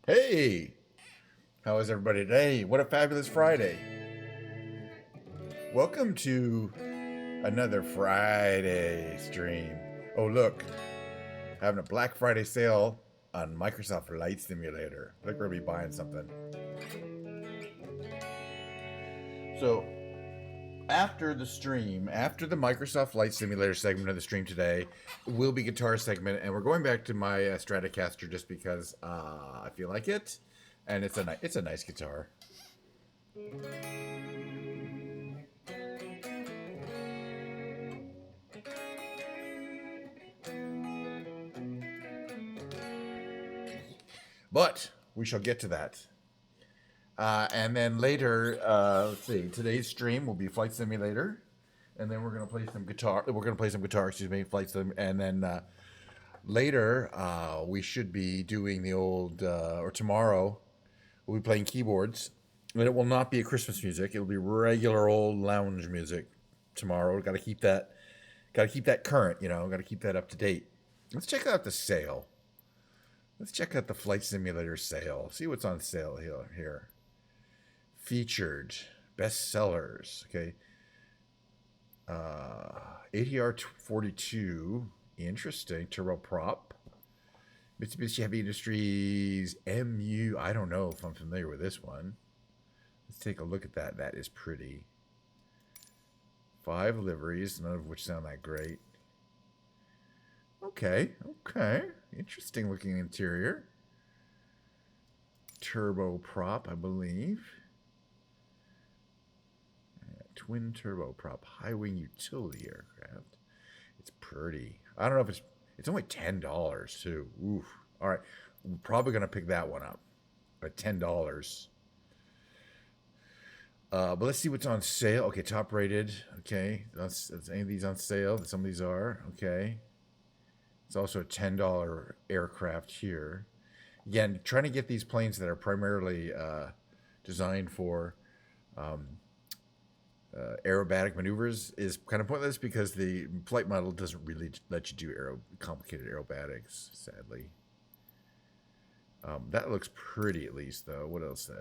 Hey, how is everybody today? What a fabulous Friday. Welcome to another Friday stream. Oh, look, having a Black Friday sale on Microsoft Flight Simulator. Look, we're going to be buying something. So, after the stream, after the Microsoft Flight Simulator segment of the stream today, will be guitar segment, and we're going back to my Stratocaster just because I feel like it, and it's a nice guitar. But we shall get to that. And then later, let's see, today's stream will be Flight Simulator, and then we're gonna play some guitar. We're gonna play some guitar, excuse me, Flight Sim, and then later we should be doing the old, or tomorrow we'll be playing keyboards, and it will not be a Christmas music. It'll be regular old lounge music tomorrow. Got to keep that current. Got to keep that up to date. Let's check out the sale. Let's check out the Flight Simulator sale. See what's on sale here. Featured bestsellers. Okay. ATR 42. Interesting. Turboprop. Mitsubishi Heavy Industries MU. I don't know if I'm familiar with this one. Let's take a look at that. That is pretty. 5 liveries, none of which sound that great. Okay. Interesting looking interior. Turboprop, I believe. Twin turboprop high wing utility aircraft. It's pretty. I don't know if it's only $10 too. Oof. All right, we're probably gonna pick that one up at $10. But let's see what's on sale. Okay, top rated. Okay, that's any of these on sale. Some of these are. Okay, it's also a $10 aircraft here. Again, trying to get these planes that are primarily designed for aerobatic maneuvers is kind of pointless because the flight model doesn't really let you do complicated aerobatics, sadly. That looks pretty at least, though. What else?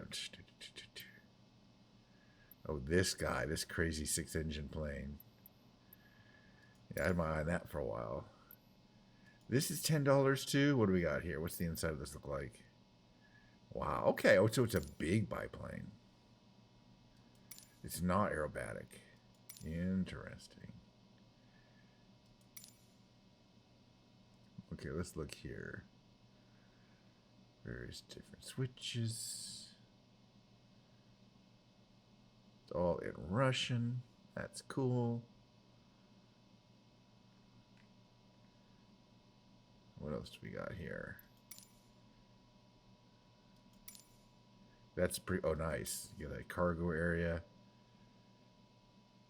Oh, this guy, this crazy 6-engine plane. Yeah, I had my eye on that for a while. This is $10 too. What do we got here? What's the inside of this look like? Wow. Okay. Oh, so it's a big biplane. It's not aerobatic. Interesting. Okay, let's look here. Various different switches. It's all in Russian. That's cool. What else do we got here? That's pretty. Oh, nice. You got a cargo area.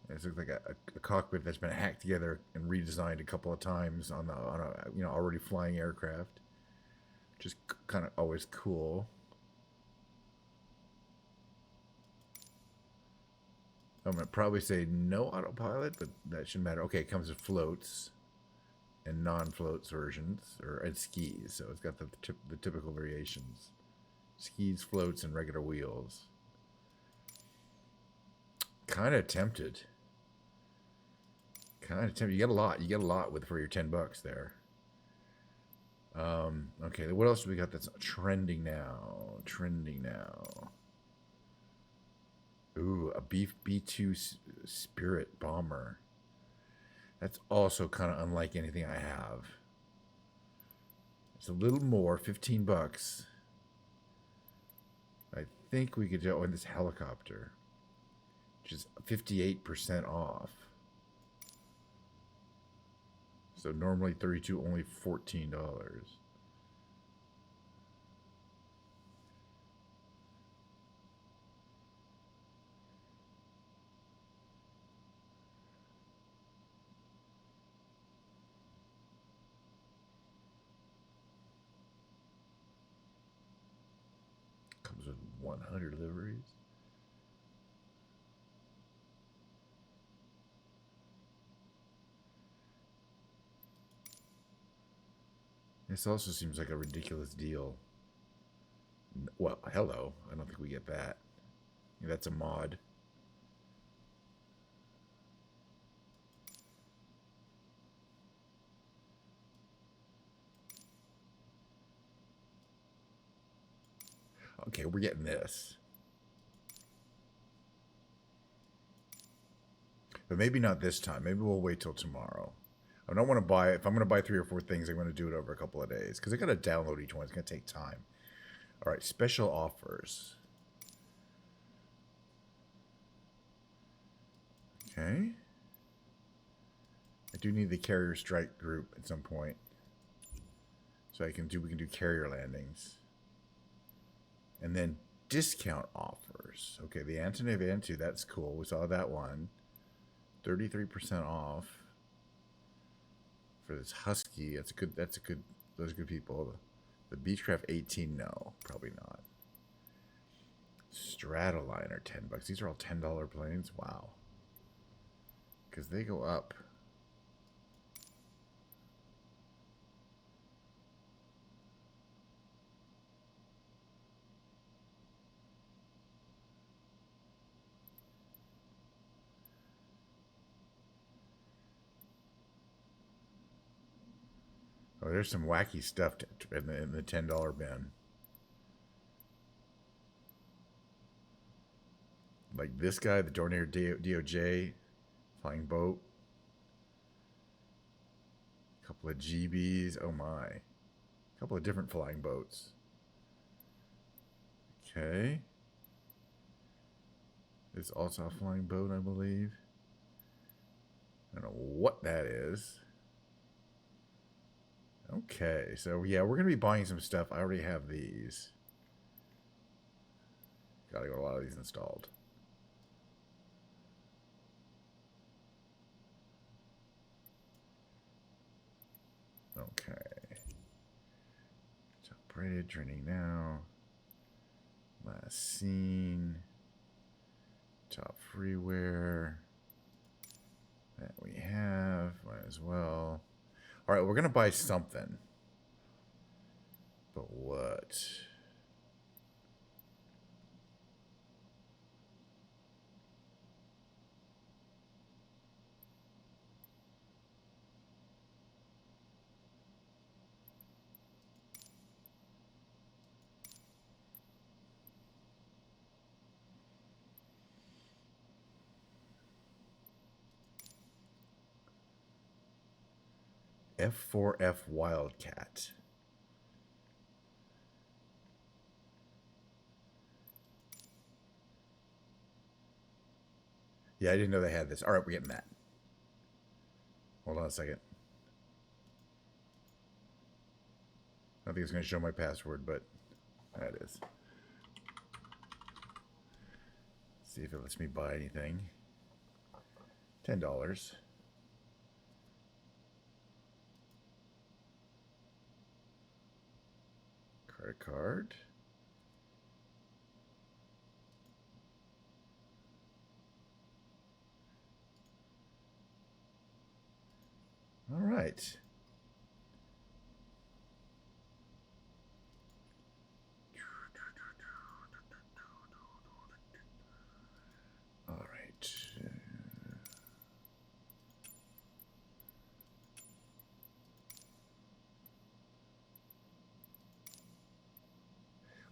It looks like a cockpit that's been hacked together and redesigned a couple of times on a already flying aircraft, which is kind of always cool. I'm gonna probably say no autopilot, but that shouldn't matter. Okay, it comes with floats and non-floats versions, and skis. So it's got the typical variations: skis, floats, and regular wheels. Kind of tempted. You get a lot. You get a lot for your $10 there. Okay, what else do we got that's trending now? Ooh, a B2 Spirit bomber. That's also kind of unlike anything I have. It's a little more, $15. I think we could do in this helicopter, which is 58% off. So normally 32, only $14. Comes with 100 liveries. This also seems like a ridiculous deal. Well, hello. I don't think we get that. That's a mod. Okay, we're getting this. But maybe not this time. Maybe we'll wait till tomorrow. I don't want to buy, if I'm going to buy 3 or 4 things, I'm going to do it over a couple of days. Because I got to download each one. It's going to take time. All right, special offers. Okay. I do need the carrier strike group at some point. So we can do carrier landings. And then discount offers. Okay, the Antonov Antu, that's cool. We saw that one. 33% off for this Husky. Those are good people. The Beechcraft 18, no, probably not. Stratoliner, $10. These are all $10 planes. Wow. Because they go up. Oh, there's some wacky stuff in the $10 bin. Like this guy, the Dornier DOJ flying boat. A couple of GBs. Oh my. A couple of different flying boats. Okay. This is also a flying boat, I believe. I don't know what that is. Okay, so yeah, we're going to be buying some stuff. I already have these. Got a lot of these installed. Okay. Top rated, training now. Last seen. Top freeware. That we have. Might as well. All right, we're going to buy something. But what? F4F Wildcat. Yeah, I didn't know they had this. All right, we're getting that. Hold on a second. I don't think it's going to show my password, but that is. See if it lets me buy anything. $10. Credit card. All right. All right.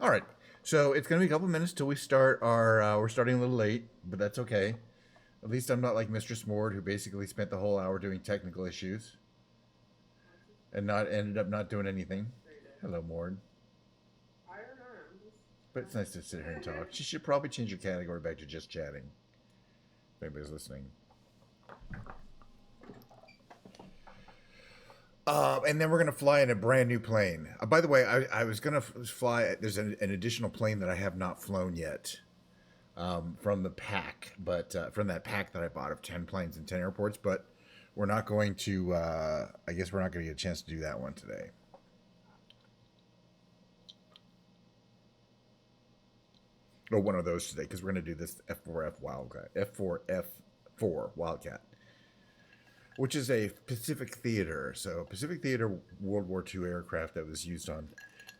All right. So it's going to be a couple minutes till we start our. We're starting a little late, but that's okay. At least I'm not like Mistress Mord, who basically spent the whole hour doing technical issues and ended up not doing anything. Hello, Mord. But it's nice to sit here and talk. She should probably change your category back to just chatting. If anybody's listening. And then we're going to fly in a brand new plane. By the way, I was going to fly. There's an additional plane that I have not flown yet from the pack, but from that pack that I bought of 10 planes and 10 airports. But we're not going to, I guess we're not going to get a chance to do that one today. Or one of those today, because we're going to do this F4F Wildcat. F4F4 Wildcat. Which is a Pacific Theater. So Pacific Theater World War II aircraft that was used on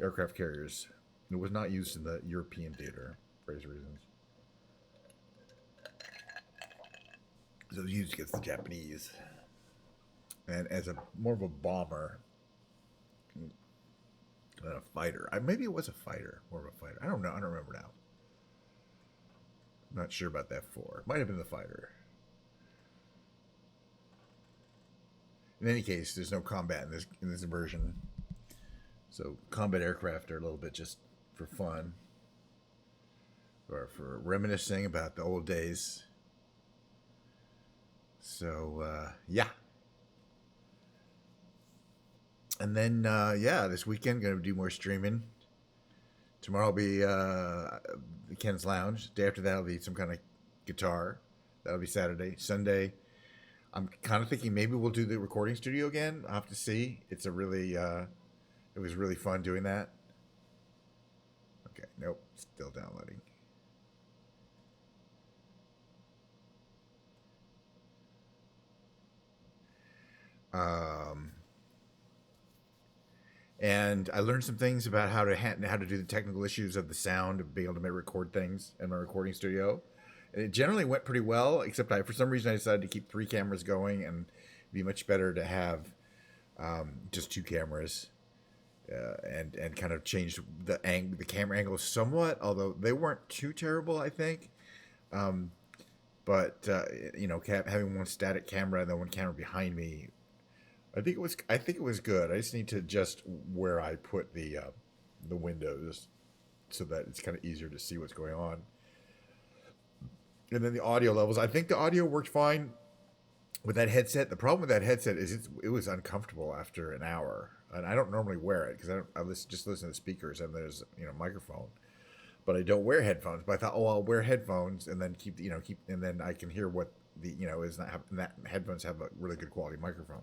aircraft carriers It was not used in the European theater for various reasons. So it was used against the Japanese. And as a more of a bomber than a fighter. Maybe it was a fighter, more of a fighter. I don't know. I don't remember now. I'm not sure about that 4. Might have been the fighter. In any case, there's no combat in this version. So combat aircraft are a little bit just for fun. Or for reminiscing about the old days. So, yeah. And then, this weekend, going to do more streaming. Tomorrow will be Ken's Lounge. The day after that will be some kind of guitar. That'll be Saturday. Sunday, I'm kind of thinking maybe we'll do the recording studio again. I'll have to see. It's a really, it was really fun doing that. Okay, nope, still downloading. And I learned some things about how to do the technical issues of the sound, of being able to record things in my recording studio. And it generally went pretty well, except for some reason I decided to keep 3 cameras going, and it'd be much better to have just 2 cameras, and kind of changed the camera angles somewhat, although they weren't too terrible, I think. But having one static camera and then one camera behind me, I think it was good. I just need to adjust where I put the windows so that it's kind of easier to see what's going on. And then the audio levels. I think the audio worked fine with that headset. The problem with that headset is it was uncomfortable after an hour. And I don't normally wear it because I just listen to speakers and there's microphone. But I don't wear headphones. But I thought, I'll wear headphones and then keep and then I can hear what is not that headphones have a really good quality microphone.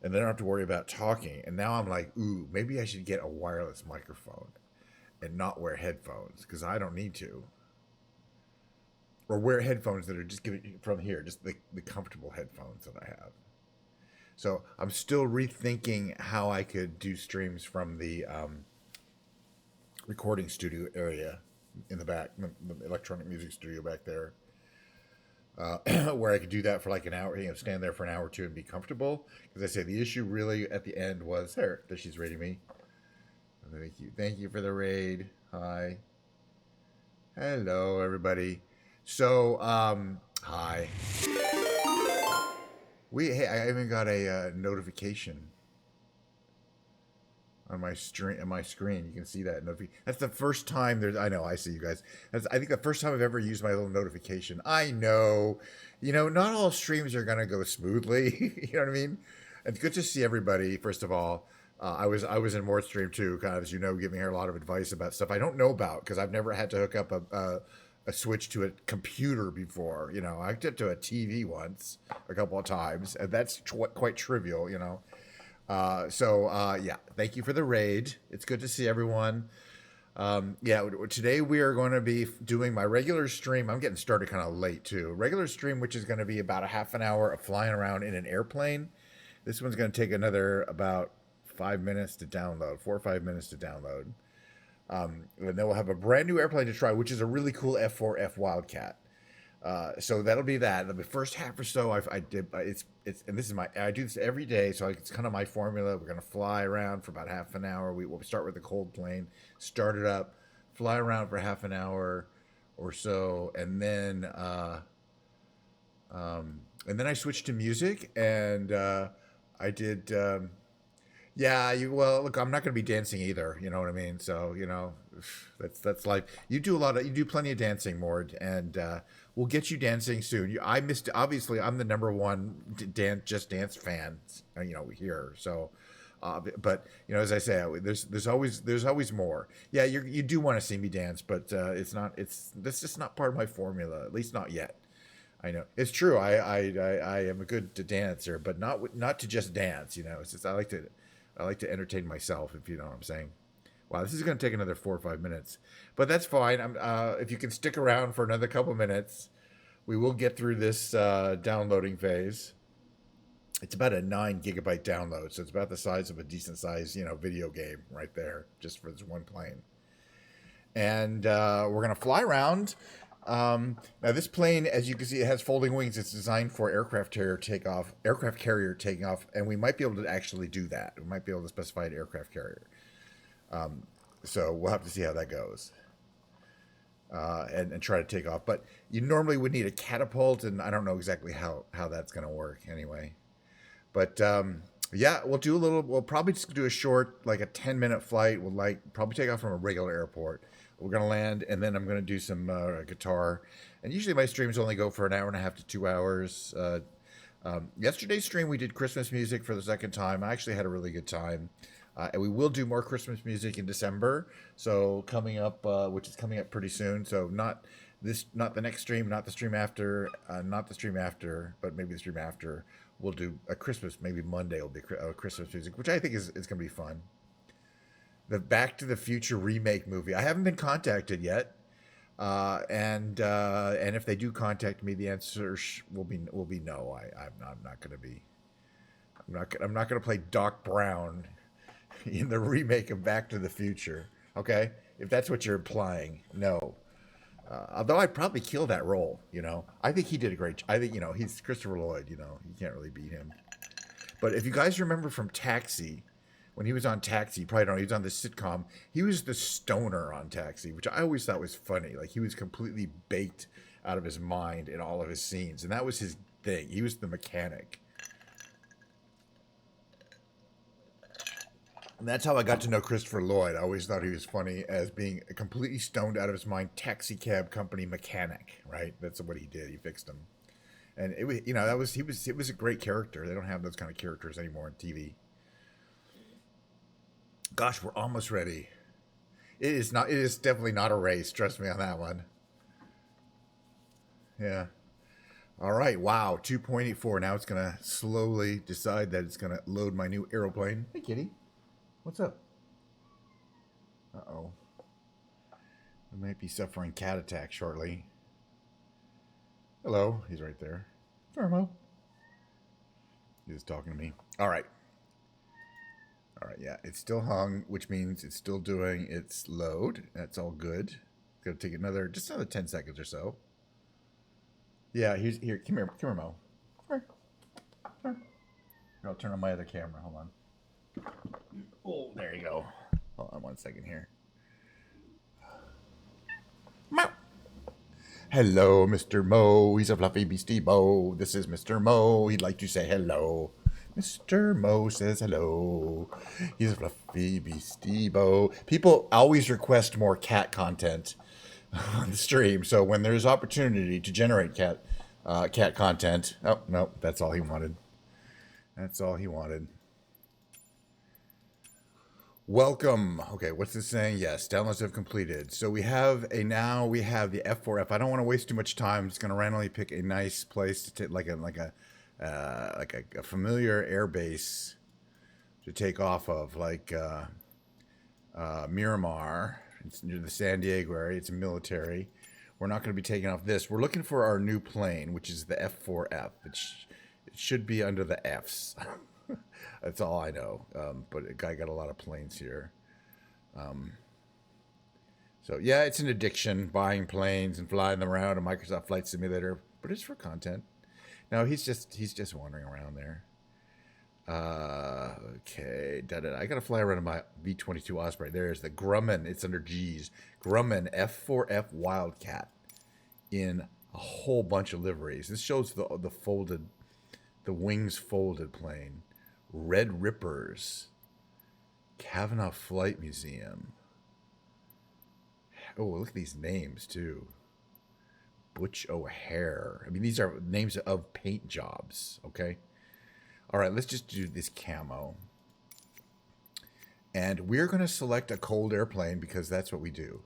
And then I don't have to worry about talking. And now I'm like, ooh, maybe I should get a wireless microphone and not wear headphones because I don't need to. Or wear headphones that are just giving from here, just the comfortable headphones that I have. So I'm still rethinking how I could do streams from the recording studio area in the back, the electronic music studio back there. Where I could do that for like an hour, stand there for an hour or 2 and be comfortable. Because I say the issue really at the end was there she's raiding me. Thank you for the raid. Hi, hello everybody. So hi. I even got a notification on my screen. You can see that notification. That's the first time I know, I see you guys. I think the first time I've ever used my little notification. I know, not all streams are gonna go smoothly. You know what I mean? It's good to see everybody. First of all, I was in Mort stream too, kind of, as giving her a lot of advice about stuff I don't know about because I've never had to hook up a switch to a computer before. I hooked up to a TV once, a couple of times, and that's quite trivial. Thank you for the raid. It's good to see everyone. Today we are going to be doing my regular stream. I'm getting started kind of late too. Regular stream, which is going to be about a half an hour of flying around in an airplane. This one's going to take another about 5 minutes to download, 4 or 5 minutes to download. And then we'll have a brand new airplane to try, which is a really cool F4F Wildcat. So that'll be that. The first half or so I do this every day, so it's kind of my formula. We're gonna fly around for about half an hour. We'll start with the cold plane, start it up, fly around for half an hour or so, and then I switched to music, and I did. Look, I'm not going to be dancing either. You know what I mean? So, that's life. You do plenty of dancing, Mord, and we'll get you dancing soon. Obviously, I'm the number one Just Dance fan, here. So, but as I say, there's always more. Yeah, you do want to see me dance, but that's just not part of my formula, at least not yet. I know it's true. I am a good dancer, but not to just dance. It's just I like to entertain myself, if you know what I'm saying. Wow, this is going to take another 4 or 5 minutes, but that's fine. If you can stick around for another couple minutes, we will get through this downloading phase. It's about a 9 gigabyte download, so it's about the size of a decent size, video game right there, just for this one plane. and we're gonna fly around. Now this plane, as you can see, it has folding wings. It's designed for aircraft carrier taking off, and we might be able to actually do that. We might be able to specify an aircraft carrier. So we'll have to see how that goes, and try to take off. But you normally would need a catapult, and I don't know exactly how that's going to work anyway. But yeah, we'll probably just do a short, like a 10-minute flight. We'll probably take off from a regular airport. We're going to land, and then I'm going to do some guitar. And usually my streams only go for an hour and a half to 2 hours. Yesterday's stream, we did Christmas music for the second time. I actually had a really good time. And we will do more Christmas music in December. So coming up, which is coming up pretty soon. So not the next stream, not the stream after, but maybe the stream after. We'll do a Christmas, maybe Monday will be Christmas music, which I think is going to be fun. The Back to the Future remake movie. I haven't been contacted yet. And if they do contact me, the answer will be no. I'm not going to be. I'm not going to play Doc Brown in the remake of Back to the Future. Okay, if that's what you're implying, no. Although I'd probably kill that role. I think he did a great. I think he's Christopher Lloyd. You can't really beat him. But if you guys remember from Taxi, when he was on Taxi, you probably don't know, he was on the sitcom. He was the stoner on Taxi, which I always thought was funny. Like, he was completely baked out of his mind in all of his scenes, and that was his thing. He was the mechanic. And that's how I got to know Christopher Lloyd. I always thought he was funny as being a completely stoned out of his mind taxi cab company mechanic, right? That's what he did. He fixed them. And it was, it was a great character. They don't have those kind of characters anymore on TV. Gosh, we're almost ready. It is definitely not a race. Trust me on that one. Yeah. All right. Wow. 2.84. Now it's going to slowly decide that it's going to load my new aeroplane. Hey, kitty. What's up? Uh-oh. I might be suffering cat attack shortly. Hello. He's right there. Thermo. He's talking to me. All right. All right, yeah, it's still hung, which means it's still doing its load. That's all good. It's going to take just another 10 seconds or so. Yeah, here. Come here, Mo. Come here. I'll turn on my other camera. Hold on. Oh, there you go. Hold on 1 second here. Mo. Hello, Mr. Mo. He's a fluffy beastie Mo. This is Mr. Mo. He'd like to say hello. Mr. Mo says hello. He's a fluffy beastie Mo. People always request more cat content on the stream, so when there's opportunity to generate cat content, oh no, that's all he wanted. That's all he wanted. Welcome. Okay, what's this saying? Yes, downloads have completed. So we have the F4F. I don't want to waste too much time. I'm just going to randomly pick a nice place to take, like a familiar air base to take off of, like Miramar. It's near the San Diego area. It's military. We're not going to be taking off this. We're looking for our new plane, which is the F4F. It should be under the Fs. That's all I know. But a guy got a lot of planes here. So yeah, it's an addiction, buying planes and flying them around a Microsoft Flight Simulator, but it's for content. No, he's just wandering around there. Okay. I gotta fly around in my V-22 Osprey. There's the Grumman. It's under G's. Grumman F4F Wildcat in a whole bunch of liveries. This shows the wings folded plane. Red Rippers. Kavanaugh Flight Museum. Oh, look at these names too. Butch O'Hare. I mean, these are names of paint jobs, okay? All right, let's just do this camo. And we're going to select a cold airplane because that's what we do.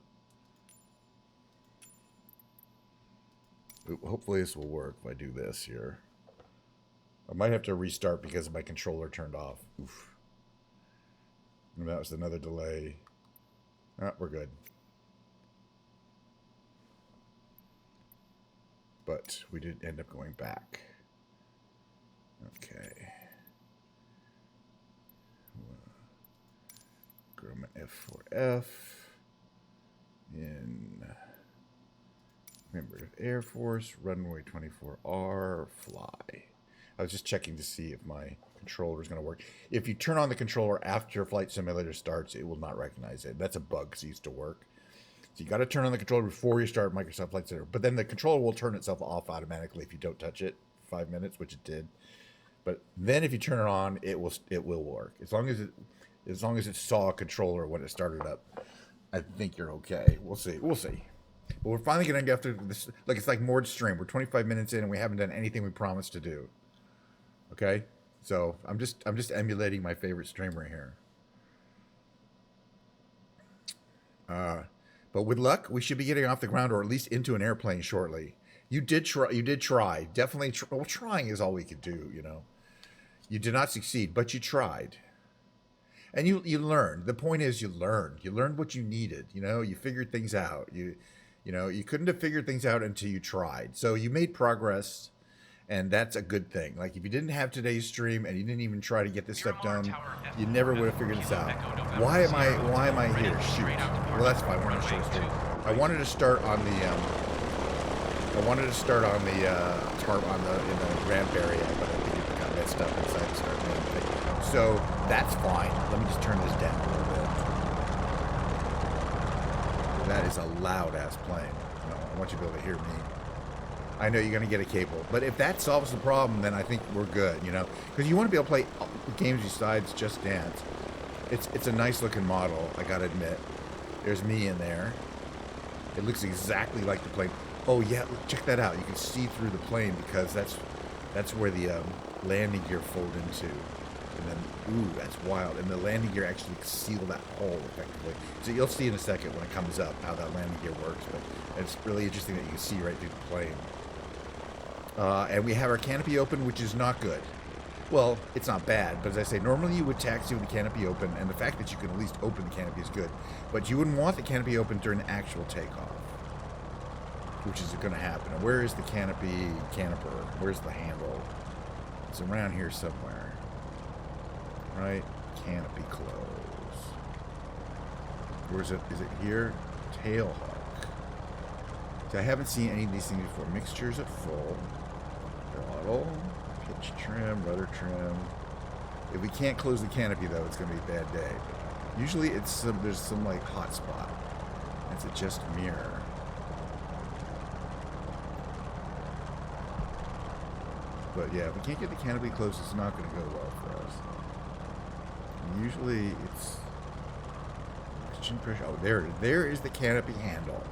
Hopefully this will work if I do this here. I might have to restart because my controller turned off. Oof. And that was another delay. Ah, we're good. But we did end up going back. Okay. Grumman F4F. in member of Air Force, runway 24R, fly. I was just checking to see if my controller is going to work. If you turn on the controller after Flight Simulator starts, it will not recognize it. That's a bug because it used to work. So you got to turn on the controller before you start Microsoft Flight Simulator. But then the controller will turn itself off automatically if you don't touch it for 5 minutes, which it did. But then if you turn it on, it will work. As long as it saw a controller when it started up, I think you're okay. We'll see. But we're finally going to get after this. Like, it's like Mord's stream. We're 25 minutes in and we haven't done anything we promised to do. Okay? So I'm just emulating my favorite streamer here. But with luck, we should be getting off the ground or at least into an airplane shortly. You did try. Definitely. Well, trying is all we could do, you know. You did not succeed, but you tried. And you learned. The point is you learned. You learned what you needed, you know. You figured things out. You know, you couldn't have figured things out until you tried. So you made progress, and that's a good thing. Like, if you didn't have today's stream and you didn't even try to get this stuff done, you never would have figured this out. Why am I here? Shoot. Well, that's fine. We're on a short stream. I wanted to start on the tarp in the ramp area, but I think it got messed up inside the start thing. So that's fine. Let me just turn this down a little bit. That is a loud ass plane. No, I want you to be able to hear me. I know you're going to get a cable, but if that solves the problem, then I think we're good, you know, because you want to be able to play games besides Just Dance. It's a nice looking model, I got to admit. There's me in there. It looks exactly like the plane. Oh yeah, check that out. You can see through the plane because that's where the landing gear fold into. And then, ooh, that's wild. And the landing gear actually sealed that hole effectively. So you'll see in a second when it comes up how that landing gear works. But it's really interesting that you can see right through the plane. And we have our canopy open, which is not good. Well, it's not bad, but as I say, normally you would taxi with the canopy open, and the fact that you can at least open the canopy is good. But you wouldn't want the canopy open during the actual takeoff, which is going to happen. And where is the canoper? Where's the handle? It's around here somewhere. Right? Canopy close. Where's it? Is it here? Tail hawk. See, I haven't seen any of these things before. Mixtures at full. Throttle. Pitch trim. Rudder trim. If we can't close the canopy, though, it's going to be a bad day. But usually there's some like hot spot. It's a just mirror. But yeah, if we can't get the canopy closed, it's not going to go well for us. And usually it's oxygen pressure. Oh, there it is. There is the canopy handle.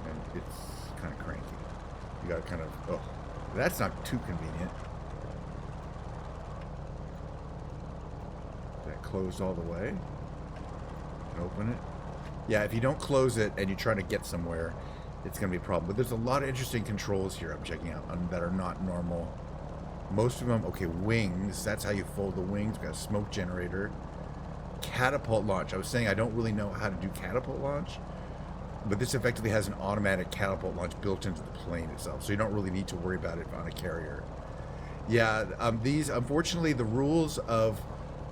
And it's kind of cranky. You got to kind of, oh, that's not too convenient. Is that closed all the way? Open it. Yeah, if you don't close it and you're trying to get somewhere, it's going to be a problem. But there's a lot of interesting controls here I'm checking out that are not normal. Most of them, okay, wings. That's how you fold the wings. We've got a smoke generator. Catapult launch. I was saying I don't really know how to do catapult launch, but this effectively has an automatic catapult launch built into the plane itself, so you don't really need to worry about it on a carrier. Yeah, these, unfortunately, the rules of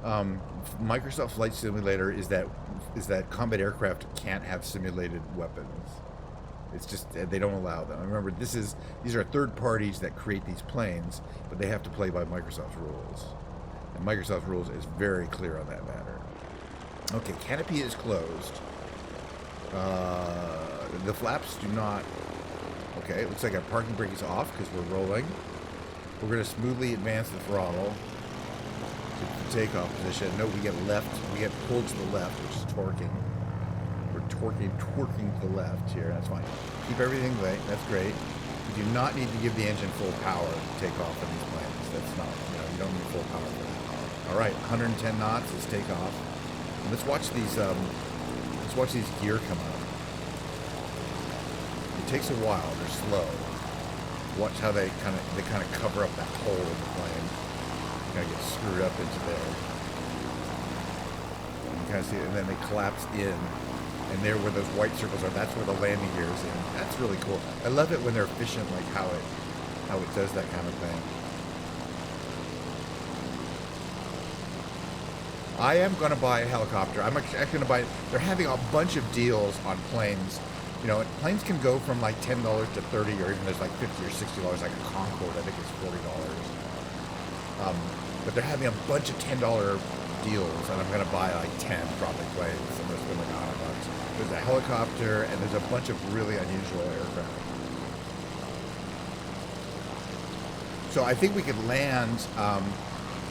Microsoft Flight Simulator is that combat aircraft can't have simulated weapons. It's just they don't allow them. Remember, these are third parties that create these planes, but they have to play by Microsoft's rules. And Microsoft's rules is very clear on that matter. Okay, canopy is closed. The flaps do not. Okay, it looks like our parking brake is off because we're rolling. We're going to smoothly advance the throttle to the takeoff position. Note we get pulled to the left, which is torquing. We're twerking to the left here. That's fine. Keep everything away. That's great. You do not need to give the engine full power to take off on these planes. That's not, you don't need full power for that. All right, 110 knots. Let's take off. And let's watch these gear come up. It takes a while. They're slow. Watch how they kind of cover up that hole in the plane. You kind of get screwed up into there. You kind of see it, and then they collapse in. And there where those white circles are, that's where the landing gear is in. That's really cool. I love it when they're efficient, like how it does that kind of thing. I am going to buy a helicopter. I'm actually going to buy. They're having a bunch of deals on planes. You know, planes can go from like $10 to 30, or even there's like $50 or $60. Like a Concorde, I think it's $40. But they're having a bunch of $10 deals, and I'm going to buy like 10 probably planes. I'm going to spend like $100. There's a helicopter, and there's a bunch of really unusual aircraft. So I think we could land.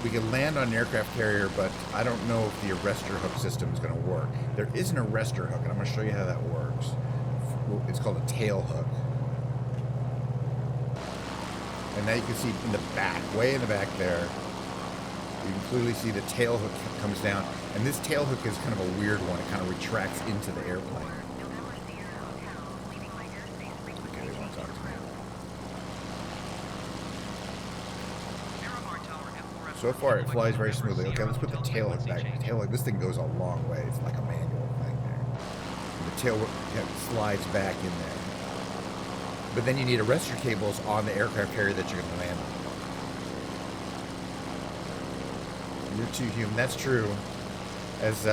We could land on an aircraft carrier, but I don't know if the arrestor hook system is going to work. There is an arrestor hook, and I'm going to show you how that works. It's called a tail hook. And now you can see in the back, way in the back there, you can clearly see the tail hook comes down. And this tail hook is kind of a weird one. It kind of retracts into the airplane. Okay, they won't talk to me. So far, it flies very smoothly. Okay, let's put the tail hook back. The tail hook, this thing goes a long way. It's like a manual thing there. And the tail hook slides back in there. But then you need arrestor cables on the aircraft carrier that you're going to land on. You're too human. That's true. As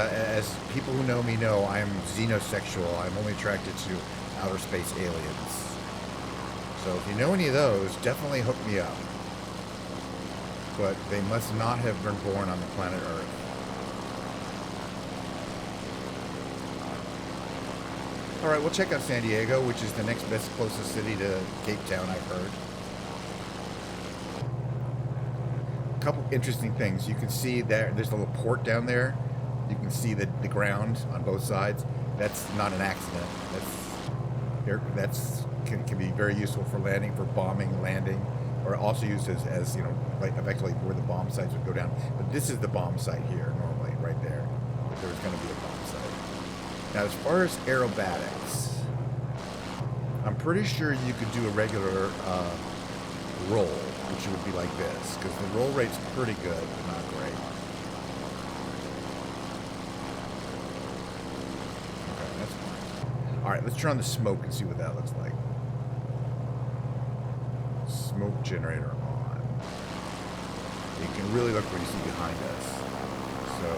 people who know me know, I'm xenosexual. I'm only attracted to outer space aliens. So if you know any of those, definitely hook me up. But they must not have been born on the planet Earth. All right, we'll check out San Diego, which is the next best, closest city to Cape Town, I've heard. A couple interesting things. You can see there's a little port down there. You can see the ground on both sides. That's not an accident. That's can be very useful for landing, for bombing, landing. Or also used as you know, like effectively where the bomb sites would go down. But this is the bomb site here, normally, right there. If there was going to be a bomb site. Now, as far as aerobatics, I'm pretty sure you could do a regular roll, which would be like this, because the roll rate's pretty good, but not great. Okay, that's fine. All right, let's turn on the smoke and see what that looks like. Smoke generator on. You can really look what you see behind us. So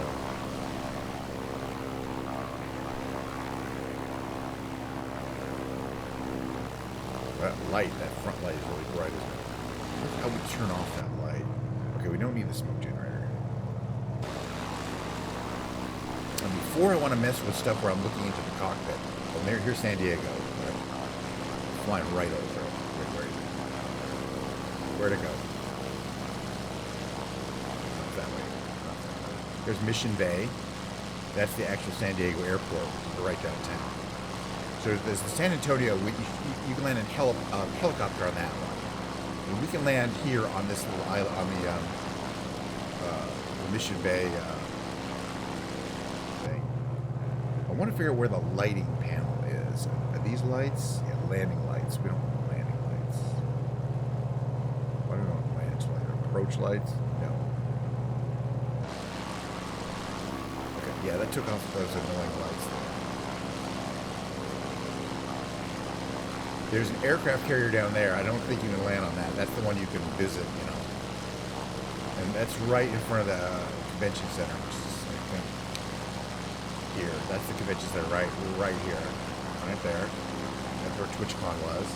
that light, that front light is really bright, isn't it? Here's how we turn off that light. Okay, we don't need the smoke generator. And before I want to mess with stuff where I'm looking into the cockpit, well, here's San Diego. Right? Flying right over. Where to go? That way. There's Mission Bay. That's the actual San Diego airport, which is right downtown. So there's the San Antonio. You can land in helicopter on that one. And we can land here on this little island, on the Mission Bay thing. I want to figure out where the lighting panel is. Are these lights? Yeah, landing lights. We don't want landing lights. Approach lights? No. Okay, yeah, that took off those annoying lights there. There's an aircraft carrier down there. I don't think you can land on that. That's the one you can visit, you know. And that's right in front of the convention center, which is, I think, here. That's the convention center right here. Right there. That's where TwitchCon was.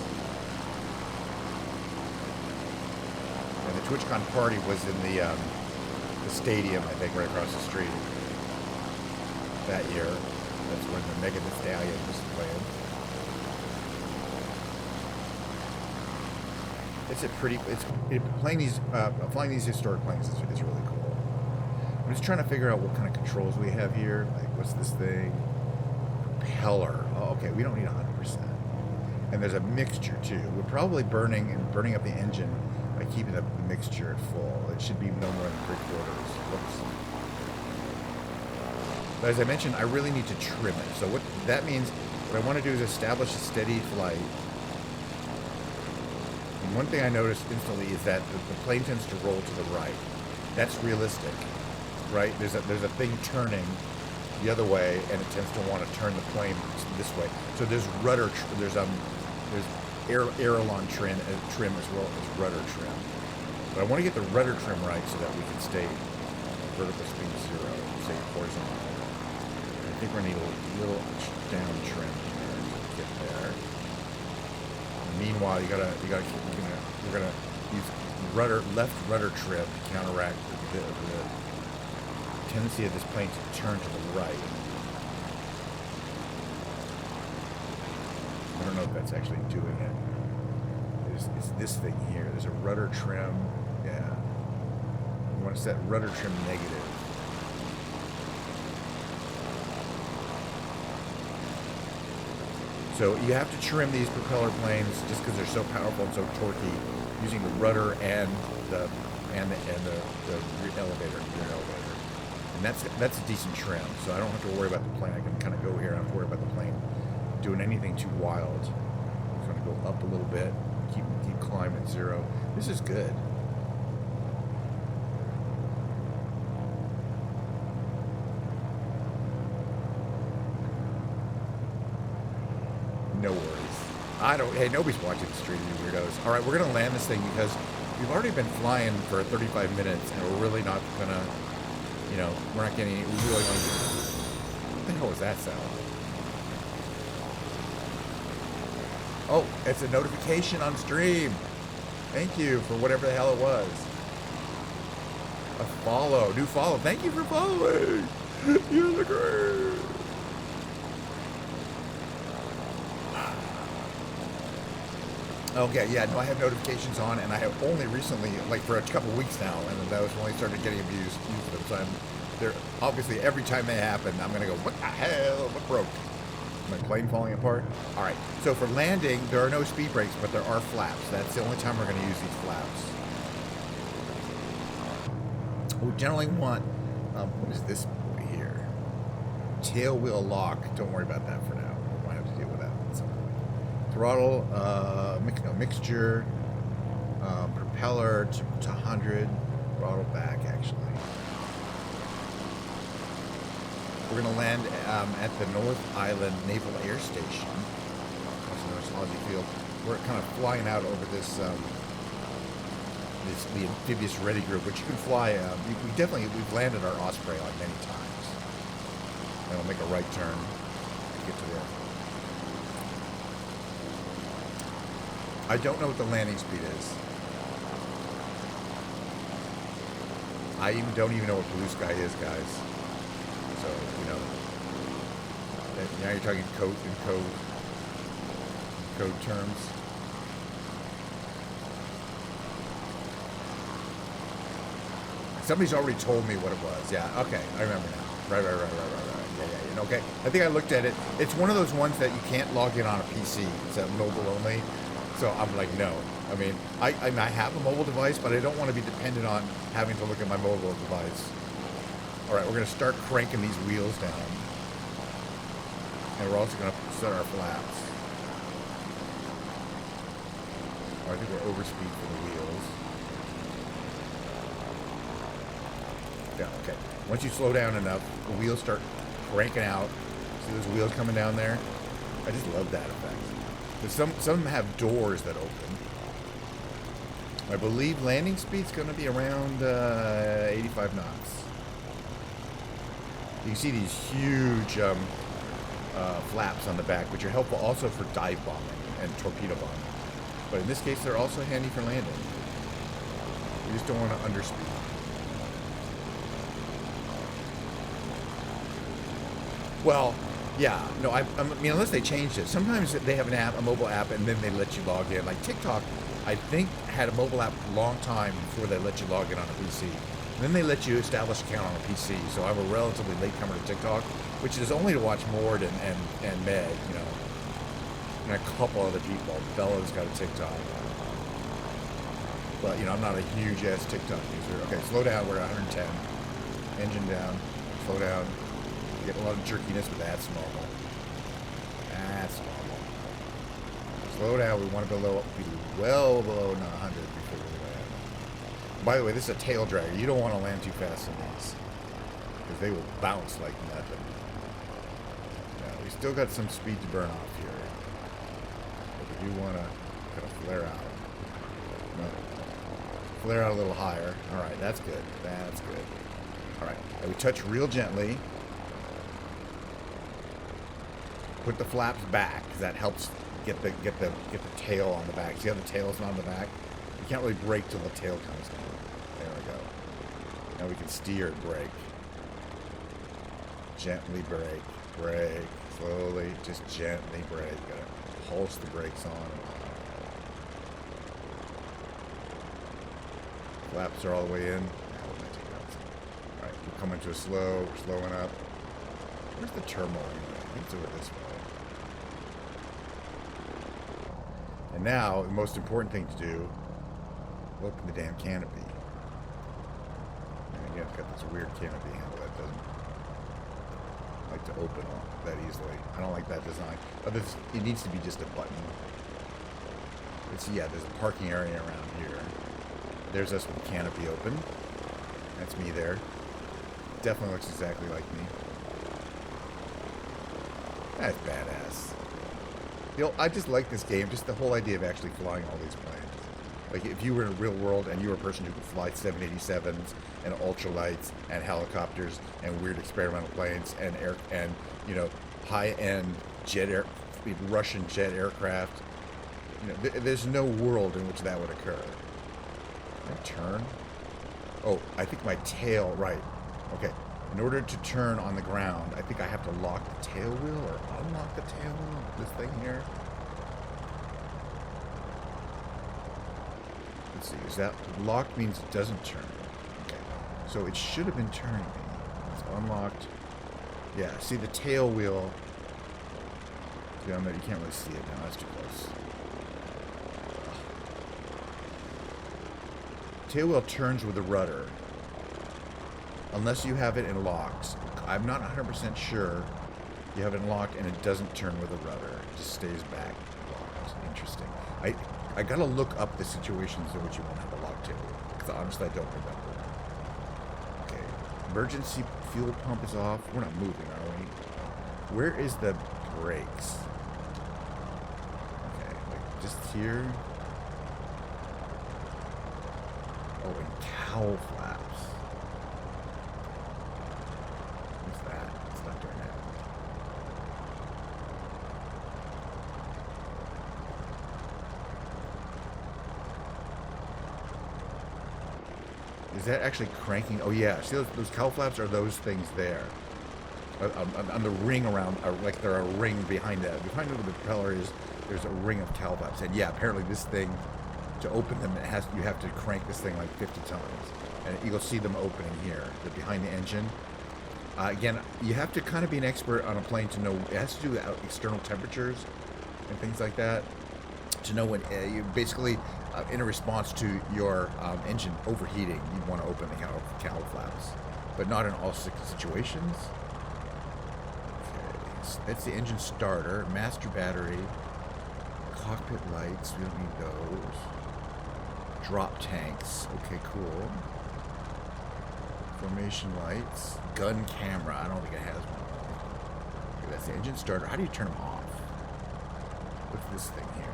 And the TwitchCon party was in the stadium, I think, right across the street that year. That's when the Mega the Stallion was playing. Flying these historic planes is really cool. I'm just trying to figure out what kind of controls we have here. Like, what's this thing? Propeller. Oh, okay, we don't need 100%. And there's a mixture too. We're probably burning up the engine by keeping the mixture at full. It should be no more than 3/4. Whoops. But as I mentioned, I really need to trim it. So what that means, what I want to do is establish a steady flight. And one thing I noticed instantly is that the plane tends to roll to the right. That's realistic, right? There's a thing turning the other way, and it tends to want to turn the plane this way. So there's there's aileron trim as well as rudder trim. But I want to get the rudder trim right so that we can stay vertical speed 0. Say horizontal. I think we're gonna need a little down trim here to get there. Meanwhile, we're gonna use left rudder trim to counteract the tendency of this plane to turn to the right. I don't know if that's actually doing it. It's this thing here. There's a rudder trim. Yeah. You want to set rudder trim negative. So you have to trim these propeller planes just because they're so powerful and so torquey, using the rudder and the rear elevator. And that's a decent trim. So I don't have to worry about the plane. I can kind of go here. I don't have to worry about the plane doing anything too wild. I'm going to go up a little bit. Keep climb at 0. This is good. No worries. Hey, nobody's watching the stream, you weirdos. All right, we're going to land this thing because we've already been flying for 35 minutes, and we're really not going to, we're not getting, we really want to what the hell was that sound? Oh, it's a notification on stream. Thank you for whatever the hell it was. A follow, new follow. Thank you for following. You're the great. Okay, yeah, no, I have notifications on, and I have only recently, like for a couple weeks now, and I was when I started getting used to them. So they're obviously every time they happen, I'm gonna go, what the hell? What broke? My plane falling apart? All right, so for landing, there are no speed brakes, but there are flaps. That's the only time we're gonna use these flaps. We generally want, what is this here? Tail wheel lock. Don't worry about that for now. We might have to deal with that at some point. Throttle, mixture, propeller to 100, throttle back actually. We're going to land at the North Island Naval Air Station. That's North Field. We're kind of flying out over this, the amphibious ready group, which you can fly. We've landed our Osprey on many times. And we'll make a right turn to get to there. I don't know what the landing speed is. I don't even know what blue sky is, guys. So, now you're talking code terms. Somebody's already told me what it was. Yeah, okay, I remember now. Right. Yeah. Okay, I think I looked at it. It's one of those ones that you can't log in on a PC. It's a mobile only. So I'm like, no. I mean, I have a mobile device, but I don't want to be dependent on having to look at my mobile device. All right, we're going to start cranking these wheels down. And we're also going to set our flaps. Oh, I think we're overspeed for the wheels. Yeah, okay. Once you slow down enough, the wheels start cranking out. See those wheels coming down there? I just love that effect. But some of them have doors that open. I believe landing speed's going to be around 85 knots. You can see these huge flaps on the back, which are helpful also for dive bombing and torpedo bombing. But in this case, they're also handy for landing. You just don't want to underspeed. Well, yeah, no, I mean, unless they changed it. Sometimes they have an app, a mobile app, and then they let you log in. Like TikTok, I think, had a mobile app a long time before they let you log in on a PC. And then they let you establish an account on a PC. So I'm a relatively latecomer to TikTok, which is only to watch Mord and Meg, and a couple other people. Bella's got a TikTok. But, I'm not a huge-ass TikTok user. Okay, slow down. We're at 110. Engine down. Slow down. You get a lot of jerkiness, but that's normal. That's normal. Slow down. We want to be well below 100 before we land. By the way, this is a tail dragger. You don't want to land too fast in these, because they will bounce like nothing. Yeah, we still got some speed to burn off here. But we do want to kind of flare out. No. Flare out a little higher. All right, that's good. That's good. All right, and we touch real gently. Put the flaps back, because that helps get the tail on the back. See how the tail's not on the back? You can't really brake till the tail comes down. There we go. Now we can steer and brake. Gently brake, brake, slowly, just gently brake. Gotta pulse the brakes on and off. Flaps are all the way in. Alright, we're coming to a slow, we're slowing up. Where's the turmoil anyway? I think it's over this way. And now, the most important thing to do, open the damn canopy. And again, it's got this weird canopy handle that doesn't like to open that easily. I don't like that design. It needs to be just a button. Yeah, there's a parking area around here. There's us with the canopy open. That's me there. Definitely looks exactly like me. That's badass. You know, I just like this game, just the whole idea of actually flying all these planes. Like, if you were in the real world and you were a person who could fly 787s and ultralights and helicopters and weird experimental planes and you know, high-end Russian jet aircraft, you know, there's no world in which that would occur. Can I turn? Oh, I think my tail, right. Okay. In order to turn on the ground, I think I have to lock the tail wheel or unlock the tail wheel. This thing here. Let's see. Is that locked means it doesn't turn? Okay. So it should have been turning. It's unlocked. Yeah. See the tail wheel. See on there. You can't really see it now. That's too close. Tail wheel turns with the rudder. Unless you have it in locked. I'm not 100% sure you have it in locked and it doesn't turn with a rudder. It just stays back locked. Interesting. I gotta look up the situations in which you won't have a locked tail wheel. Because honestly, I don't remember. Okay. Emergency fuel pump is off. We're not moving, are we? Where is the brakes? Okay. Like just here. Oh, and cowl flaps. What's that? It's not doing that. Is that actually cranking? Oh yeah. See those cowl flaps are those things there. On the ring around, like they're a ring behind that. Behind where the propeller is, there's a ring of cowl flaps. And yeah, apparently this thing, to open them, you have to crank this thing like 50 times. And you'll see them opening here. They're behind the engine. Again, you have to kind of be an expert on a plane to know. It has to do with external temperatures and things like that. To know when you basically, in a response to your engine overheating, you want to open the cowl flaps. But not in all situations. Okay, that's the engine starter. Master battery. Cockpit lights. We don't need those. Drop tanks. Okay, cool. Formation lights. Gun camera. I don't think it has one. Okay, that's the engine starter. How do you turn them off? What's this thing here?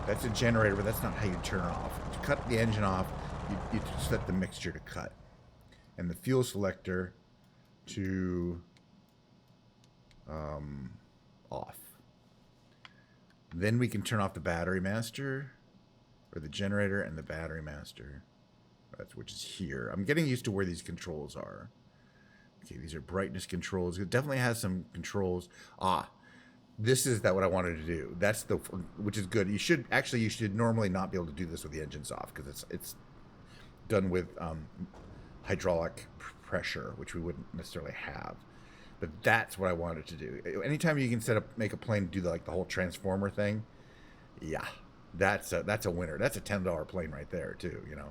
That's a generator, but that's not how you turn it off. To cut the engine off, you set the mixture to cut. And the fuel selector to off. Then we can turn off the battery master, or the generator and the battery master. Which is here. I'm getting used to where these controls are. Okay, these are brightness controls. It definitely has some controls. This is what I wanted to do. That's which is good. You should normally not be able to do this with the engines off because it's done with hydraulic pressure, which we wouldn't necessarily have. But that's what I wanted to do. Anytime you can make a plane do the whole transformer thing, yeah, that's a winner. That's a $10 plane right there too. You know,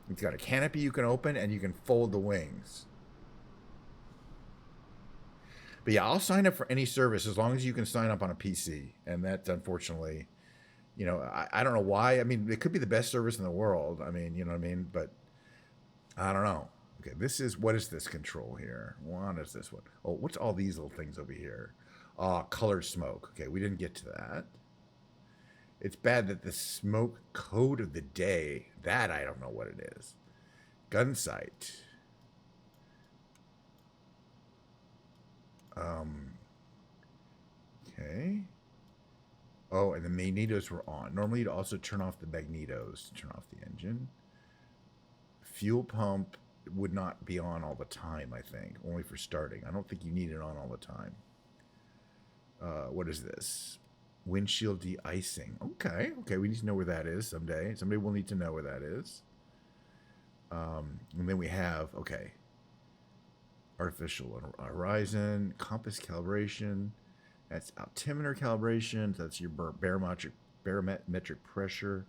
it's got a canopy you can open and you can fold the wings. But yeah, I'll sign up for any service as long as you can sign up on a PC. And that's unfortunately, you know, I don't know why. I mean, it could be the best service in the world. I mean, you know what I mean? But I don't know. Okay, what is this control here? What is this one? Oh, what's all these little things over here? Colored smoke. Okay, we didn't get to that. It's bad that the smoke code of the day, that I don't know what it is. Gun sight. Okay. Oh, and the magnetos were on. Normally you'd also turn off the magnetos to turn off the engine. Fuel pump would not be on all the time, I think. Only for starting. I don't think you need it on all the time. What is this? Windshield de-icing. Okay, we need to know where that is someday. Somebody will need to know where that is. And then we have, okay, artificial horizon, compass calibration. That's altimeter calibration. That's your barometric pressure.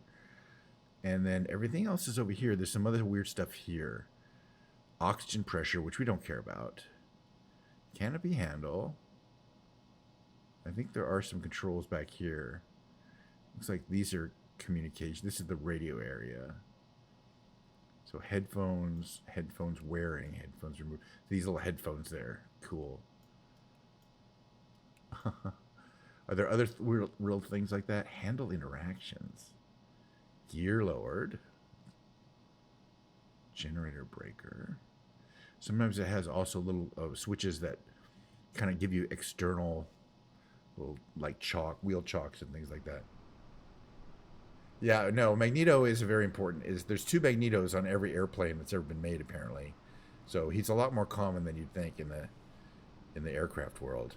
And then everything else is over here. There's some other weird stuff here. Oxygen pressure, which we don't care about. Canopy handle. I think there are some controls back here. Looks like these are communication. This is the radio area. So headphones wearing, headphones removed. These little headphones there. Cool. Are there other real things like that? Handle interactions. Gear lowered. Generator breaker. Sometimes it has also little switches that kind of give you external, little like wheel chocks and things like that. Yeah, no, magneto is very important. There's 2 magnetos on every airplane that's ever been made, apparently. So he's a lot more common than you'd think in the aircraft world.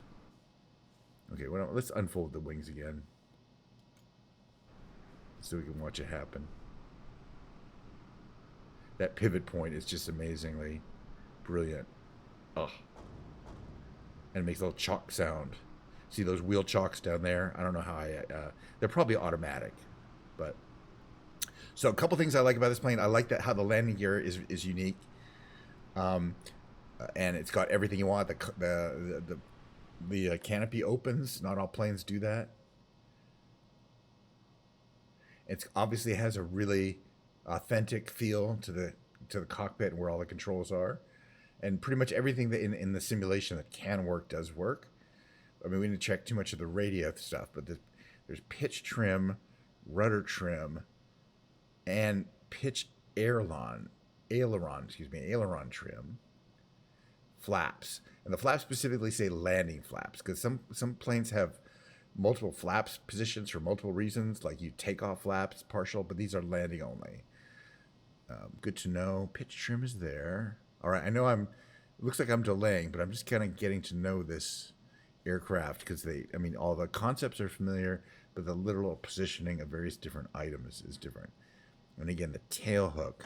Okay, well, let's unfold the wings again, so we can watch it happen. That pivot point is just amazingly brilliant. Oh. And it makes a little chalk sound. See those wheel chocks down there? I don't know how they're probably automatic, but. So a couple things I like about this plane. I like that how the landing gear is unique. And it's got everything you want. The canopy opens. Not all planes do that. It's obviously has a really authentic feel to the cockpit and where all the controls are, and pretty much everything that in the simulation that can work does work. I mean, we didn't check too much of the radio stuff, but there's pitch trim, rudder trim, and pitch aileron trim, flaps, and the flaps specifically say landing flaps because some planes have multiple flaps positions for multiple reasons, like you take off flaps partial, but these are landing only. Good to know. Pitch trim is there. All right, I know it looks like I'm delaying, but I'm just kind of getting to know this aircraft because all the concepts are familiar, but the literal positioning of various different items is different. And again, the tail hook.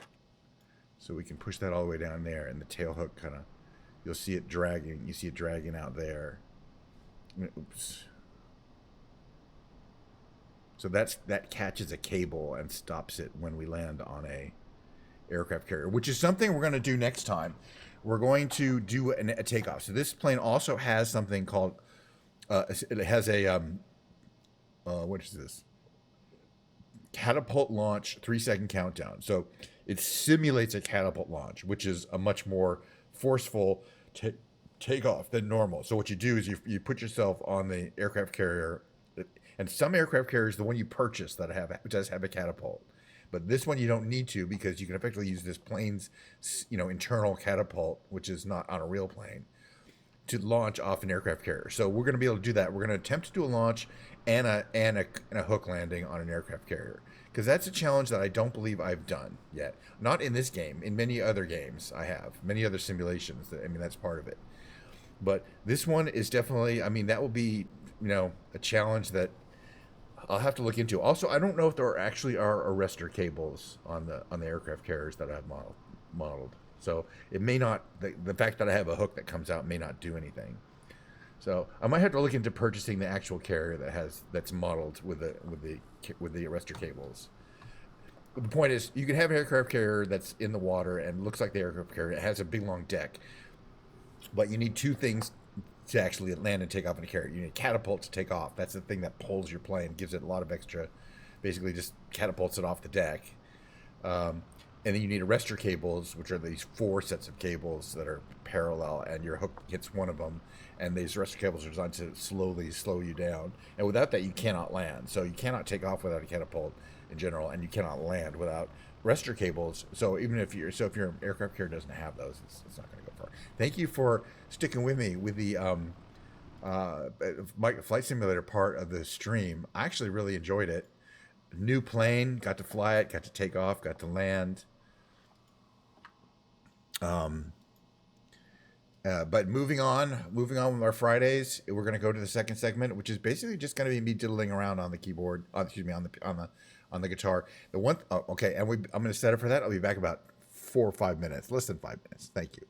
So we can push that all the way down there, and the tail hook kind of, you'll see it dragging. You see it dragging out there. Oops. So that catches a cable and stops it when we land on a aircraft carrier, which is something we're going to do next time. We're going to do a takeoff. So this plane also has something called, it has a, what is this? Catapult launch 3-second countdown. So it simulates a catapult launch, which is a much more forceful takeoff than normal. So what you do is you put yourself on the aircraft carrier, and some aircraft carriers, the one you purchase does have a catapult, but this one you don't need to because you can effectively use this plane's internal catapult, which is not on a real plane, to launch off an aircraft carrier. So we're going to be able to do that. We're going to attempt to do a launch and a hook landing on an aircraft carrier, because that's a challenge that I don't believe I've done yet. Not in this game. In many other games I have. Many other simulations. That's part of it. But this one is definitely, that will be, a challenge that I'll have to look into. Also, I don't know if there actually are arrestor cables on the aircraft carriers that I've modeled. So it may not, the fact that I have a hook that comes out may not do anything. So I might have to look into purchasing the actual carrier that's modeled with the arrestor cables. But the point is, you can have an aircraft carrier that's in the water and looks like the aircraft carrier. It has a big long deck, but you need 2 things to actually land and take off in a carrier. You need a catapult to take off. That's the thing that pulls your plane, gives it a lot of extra, basically just catapults it off the deck. And and then you need arrestor cables, which are these 4 sets of cables that are parallel, and your hook hits one of them, and these arrestor cables are designed to slowly slow you down. And without that, you cannot land. So you cannot take off without a catapult in general, and you cannot land without arrestor cables. So even if your aircraft carrier doesn't have those, it's not going to go far. Thank you for sticking with me with the flight simulator part of the stream. I actually really enjoyed it. New plane, got to fly it, got to take off, got to land. But moving on with our Fridays, we're going to go to the second segment, which is basically just going to be me diddling around on the keyboard. On the guitar. Okay, and I'm going to set it for that. I'll be back about 4 or 5 minutes, less than 5 minutes. Thank you.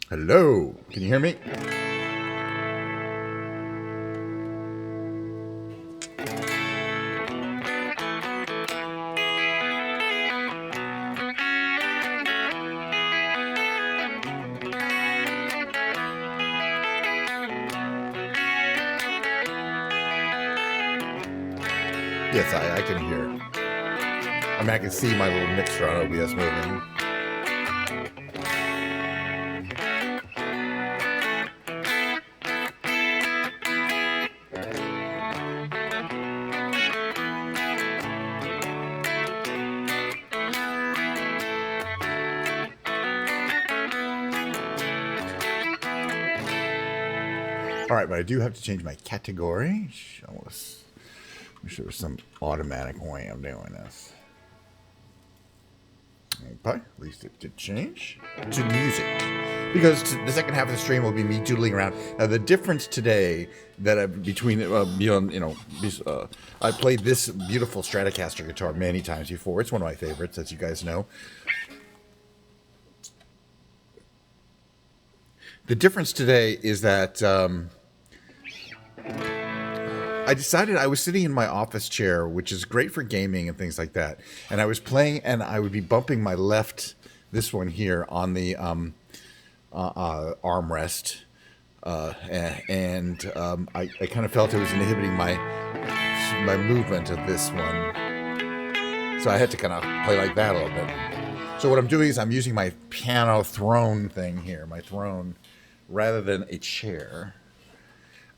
Hello, can you hear me? Yes, I can hear. I mean, I can see my little mixer on OBS moving. All right, but I do have to change my category. Show us. Wish there was some automatic way of doing this. Okay, at least it did change to music. Because the second half of the stream will be me doodling around. Now, the difference today that between, I played this beautiful Stratocaster guitar many times before. It's one of my favorites, as you guys know. The difference today is that I decided I was sitting in my office chair, which is great for gaming and things like that. And I was playing, and I would be bumping my this one here, on the armrest. I kind of felt it was inhibiting my movement of this one. So I had to kind of play like that a little bit. So what I'm doing is I'm using my piano throne thing here, my throne, rather than a chair.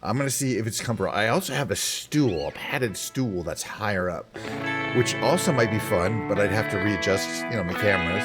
I'm going to see if it's comfortable. I also have a stool, a padded stool that's higher up, which also might be fun, but I'd have to readjust, my cameras.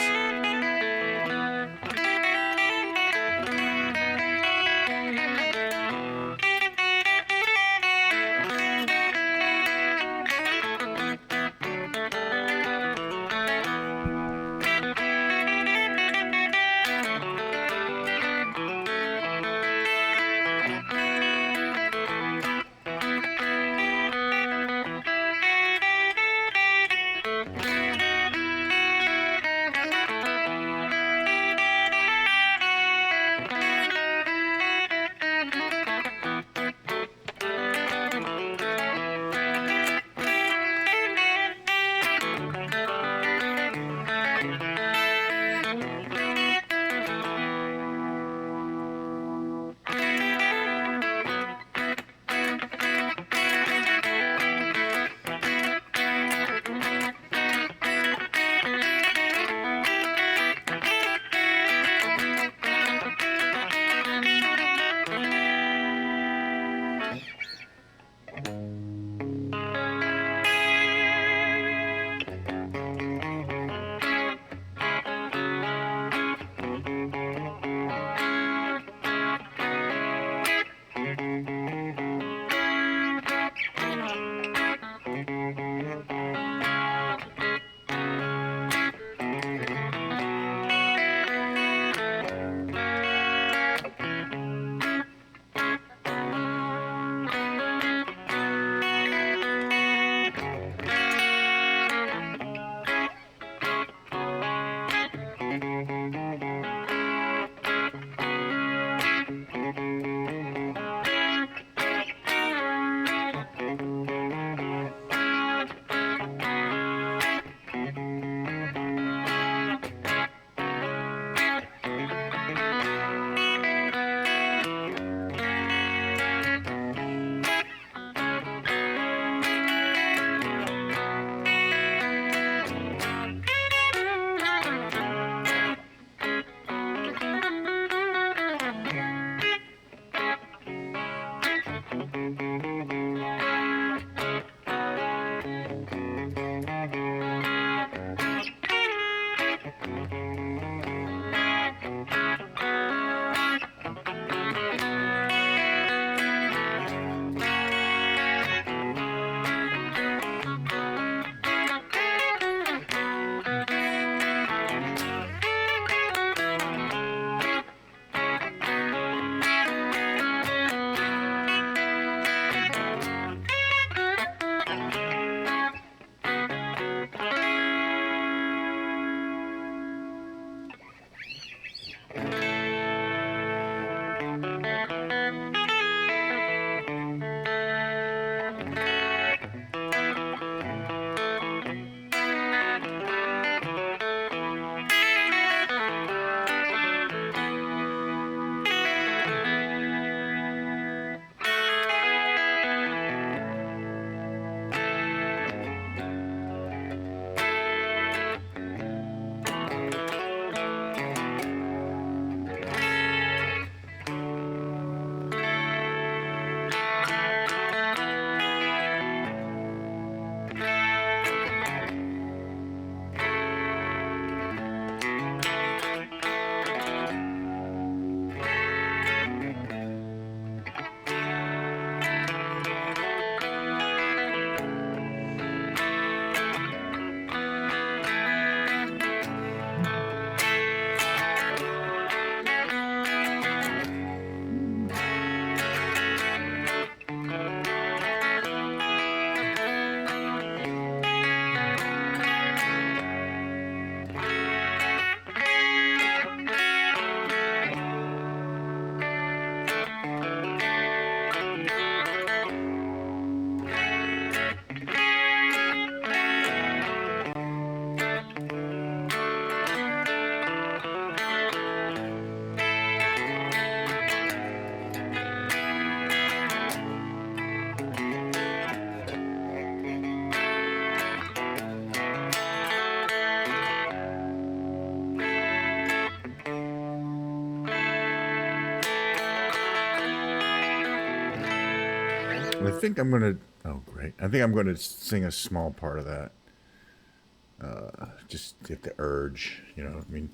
I think I'm gonna. Oh, great! I think I'm gonna sing a small part of that. Just get the urge, you know what I mean?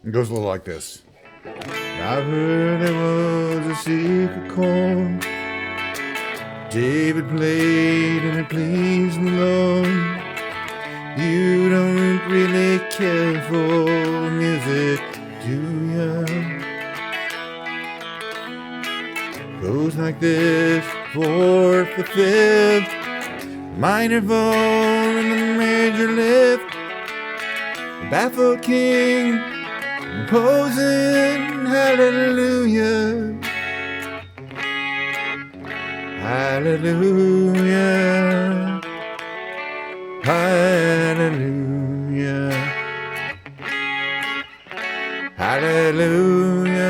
It goes a little like this. I've heard there was a secret chord David played and it pleased the Lord. You don't really care for music, do ya? Goes like this, fourth, the fifth, minor fall and the major lift. The baffled king composing hallelujah, hallelujah, hallelujah, hallelujah,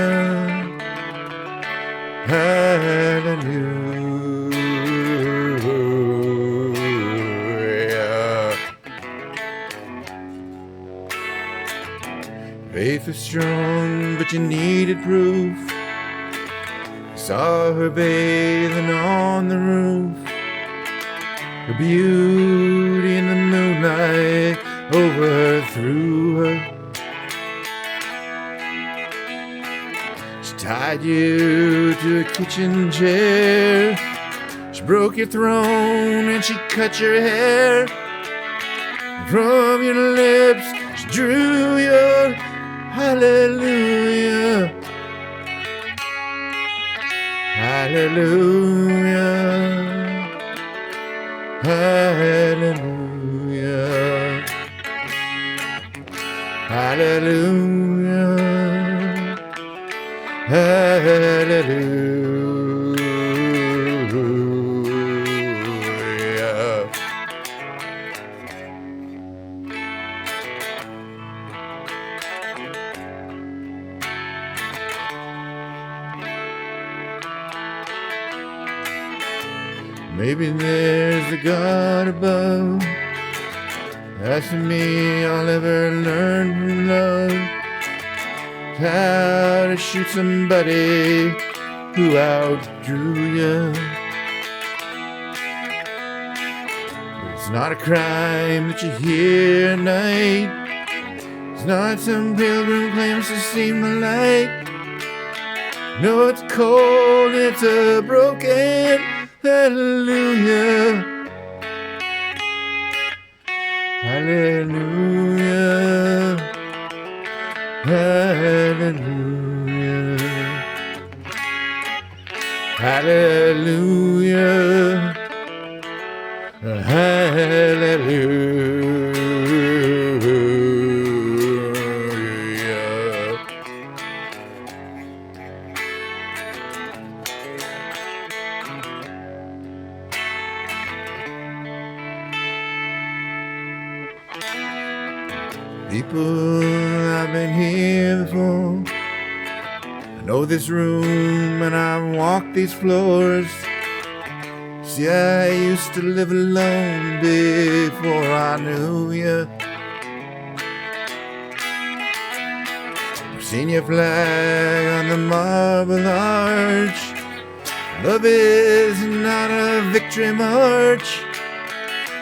hallelujah. Faith is strong, but you needed proof. Saw her bathing on the roof, her beauty in the moonlight overthrew her. She tied you to a kitchen chair, she broke your throne and she cut your hair. From your lips she drew your hallelujah, hallelujah, hallelujah, hallelujah, hallelujah. Maybe there's a God above. That's to me all ever learned from love. How to shoot somebody who outdrew you. It's not a crime that you hear at night. It's not some pilgrim claims to see the light. No, it's cold and it's a broken hallelujah, hallelujah, hallelujah, hallelujah, hallelujah. People, I've been here before. I know this room and I've walked these floors. See, I used to live alone before I knew you. I've seen your flag on the marble arch. Love is not a victory march.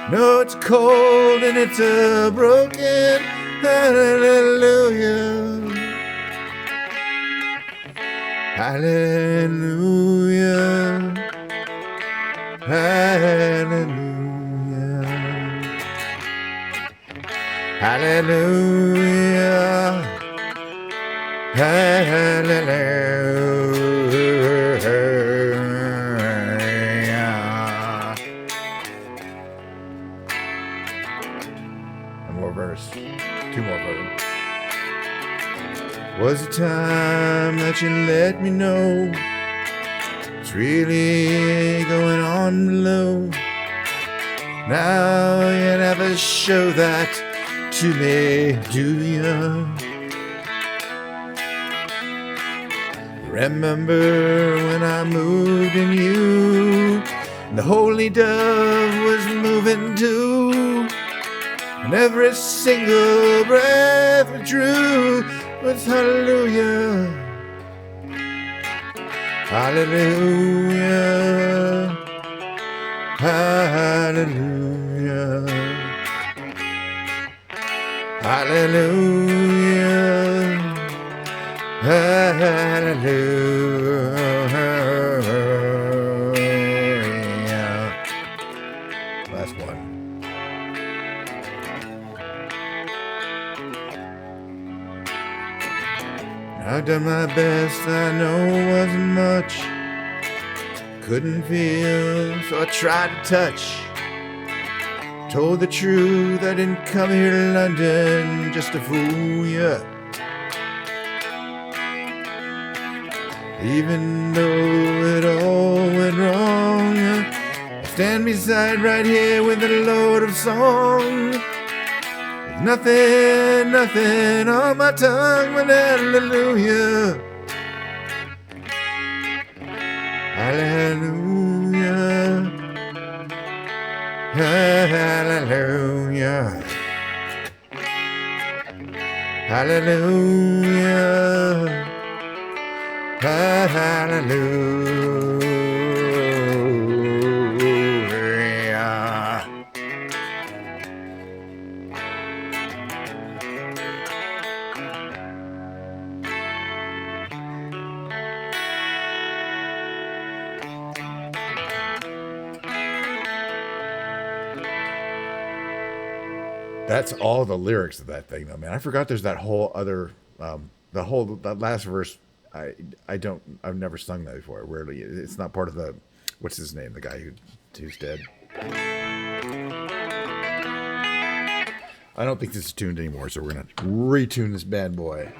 No, it's cold and it's a broken hallelujah, hallelujah, hallelujah, hallelujah, hallelujah. One more verse. Two more verses. Was the time that you let me know it's really going on below. Now you never show that to me, do you? Remember when I moved in you, the holy dove was moving too, and every single breath we drew was hallelujah, hallelujah, hallelujah, hallelujah, hallelujah. Last one. I've done my best, I know it wasn't much. Couldn't feel, so I tried to touch. Told the truth, I didn't come here to London just to fool ya. Even though it all went wrong, I stand beside right here with a load of song. Nothing, nothing on my tongue but hallelujah, hallelujah, hallelujah, hallelujah, hallelujah. That's all the lyrics of that thing, though, man. I forgot there's that whole other, that last verse. I've never sung that before. Rarely, it's not part of the, what's his name, the guy who's dead. I don't think this is tuned anymore, so we're gonna retune this bad boy.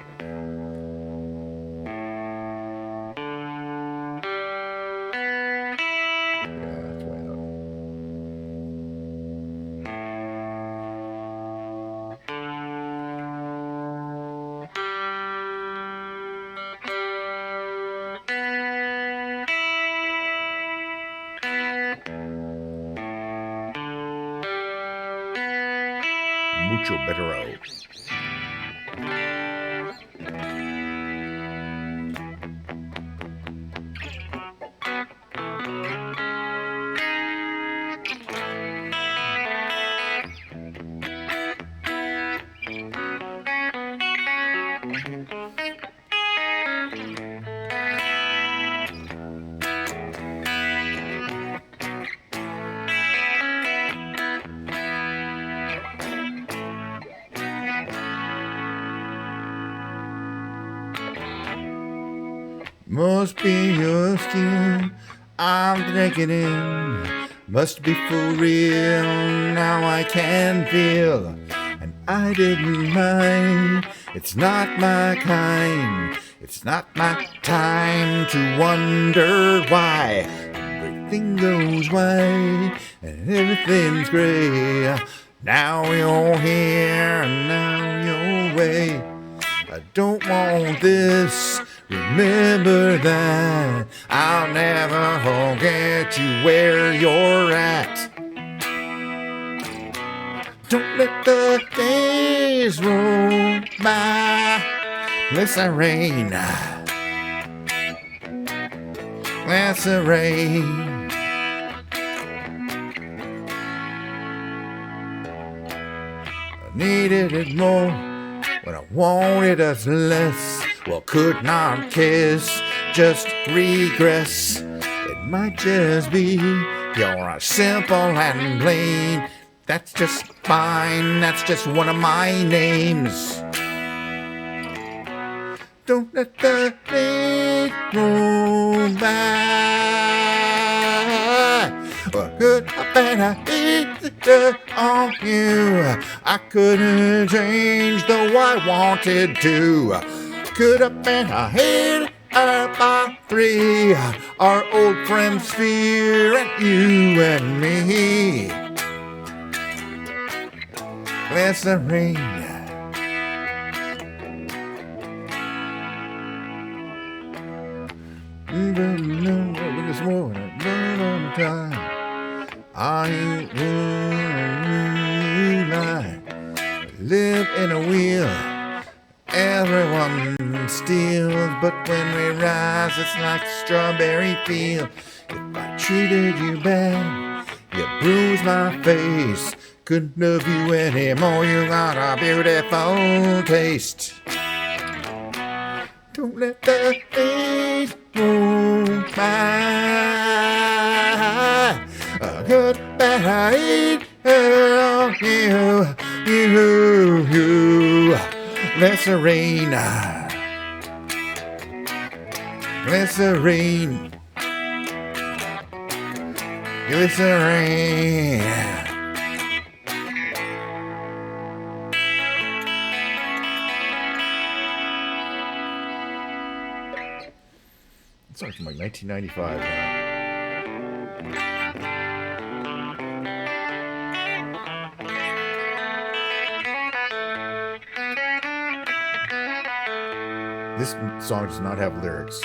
Mucho better out. Must be your skin I'm drinking in. Must be for real, now I can feel. And I didn't mind, it's not my kind. It's not my time to wonder why. Everything goes white and everything's gray. Now you're here and now you're away. I don't want this, remember that. I'll never forget you where you're at. Don't let the days roll by. Glycerine, glycerine. I needed it more when I wanted us less. Well, could not kiss, just regress. It might just be you're simple and plain. That's just fine, that's just one of my names. Don't let the days roll by. Well, could have been easier on you. I couldn't change though I wanted to. Could have been hit by three. Our old friends Fear and you and me. Glycerine. This morning, burn on the time. Are you like live in a wheel? Everyone steals, but when we rise, it's like a strawberry field. If I treated you bad, you bruise my face. Couldn't love you anymore, you got a beautiful taste. Don't let the days go by. A goodbye on you. Glycerine, glycerine, glycerine. That song's from like 1995 now. This song does not have lyrics.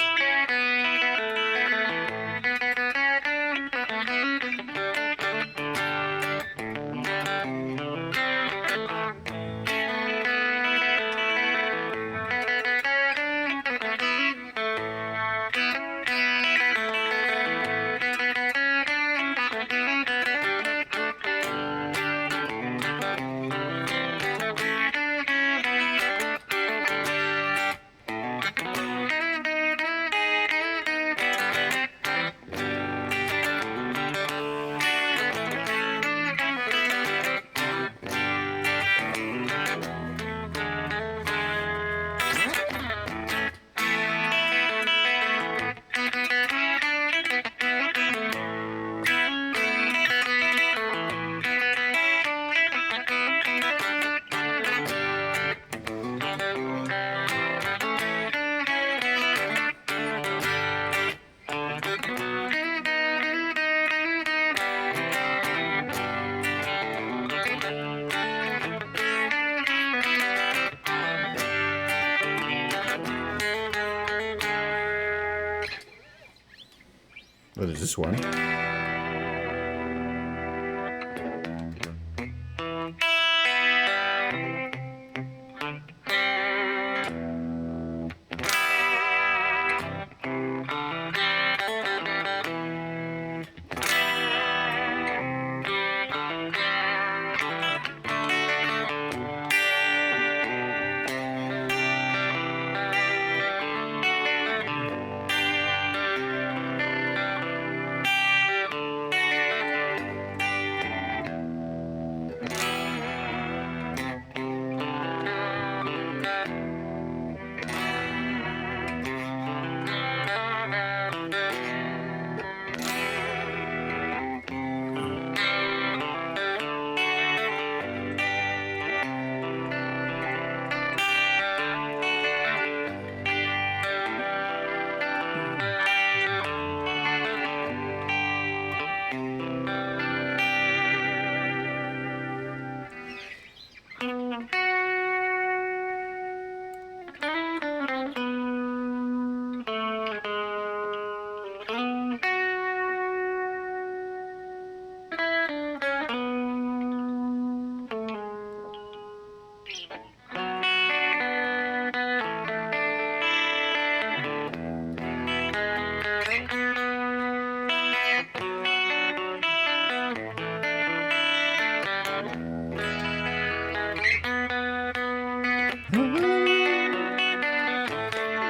What is this one?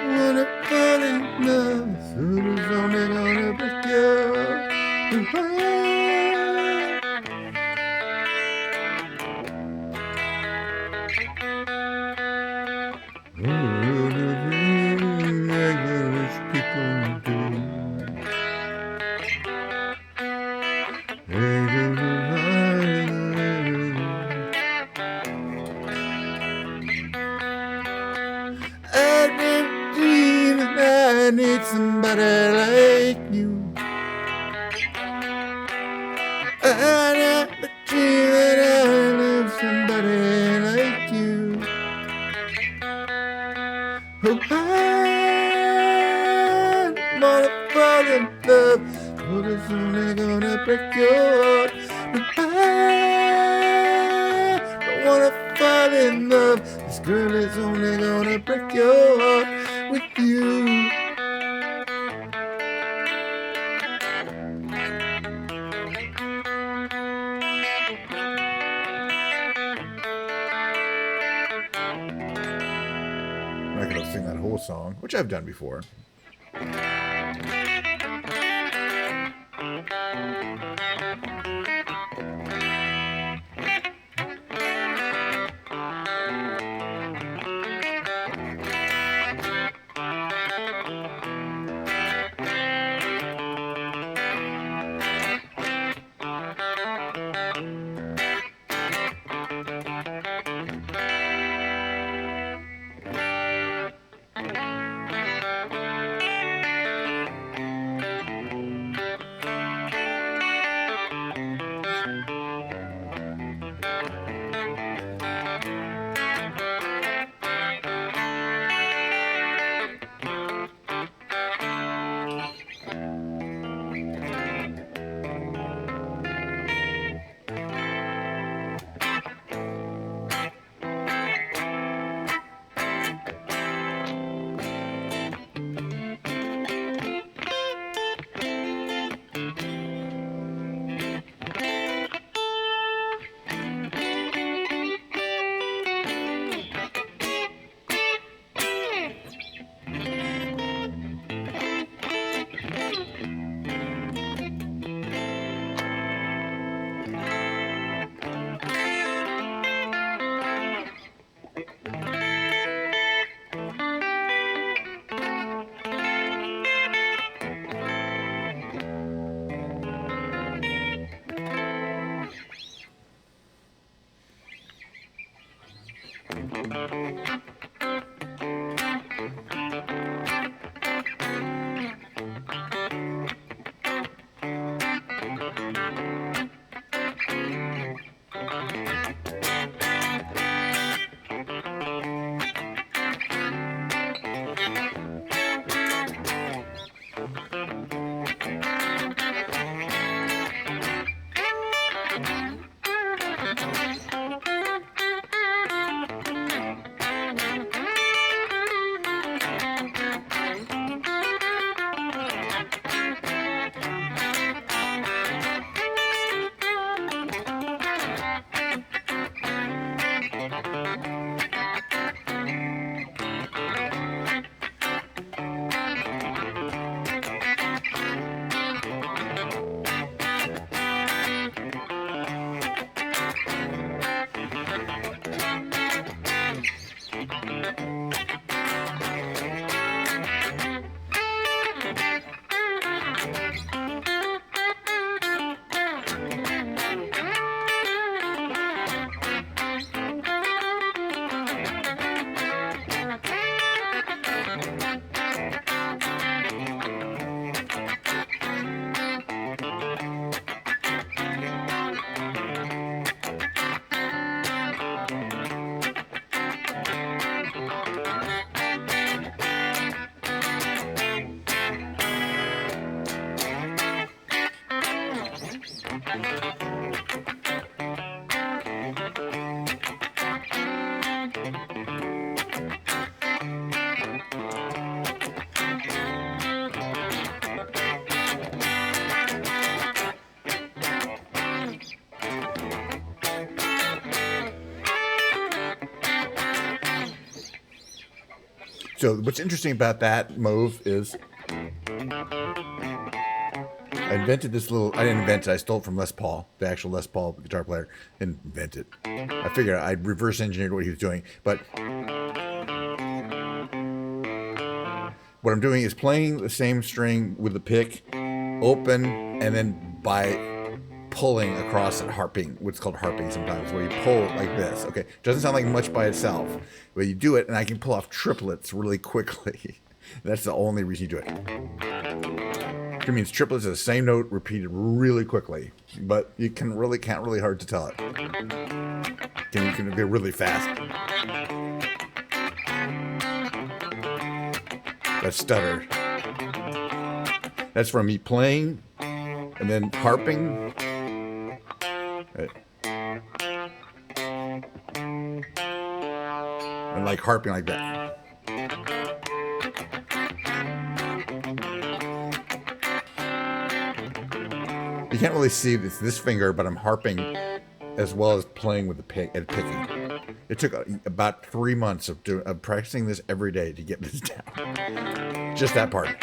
Wanna fall in love, soon as only gonna break your heart. English people do. I need somebody like you. I never dream that I love somebody like you. Oh, I wanna fall in love, But it's only gonna break your heart. Don't wanna fall in love. This girl is only gonna break your heart with you. I'm not gonna sing that whole song, which I've done before. So what's interesting about that move is I invented this little, I didn't invent it, I stole it from Les Paul, the actual Les Paul guitar player, and invented it. I figured I'd reverse engineered what he was doing, but what I'm doing is playing the same string with the pick open, and then by pulling across it, harping, what's called harping sometimes, where you pull like this. Okay, doesn't sound like much by itself, but you do it, and I can pull off triplets really quickly. That's the only reason you do it. It means triplets is the same note repeated really quickly, but you can't really hard to tell it. You can be really fast. That stutter. That's from me playing and then harping. And like harping like that. You can't really see this finger, but I'm harping as well as playing with the picking. It took about 3 months of practicing this every day to get this down. Just that part.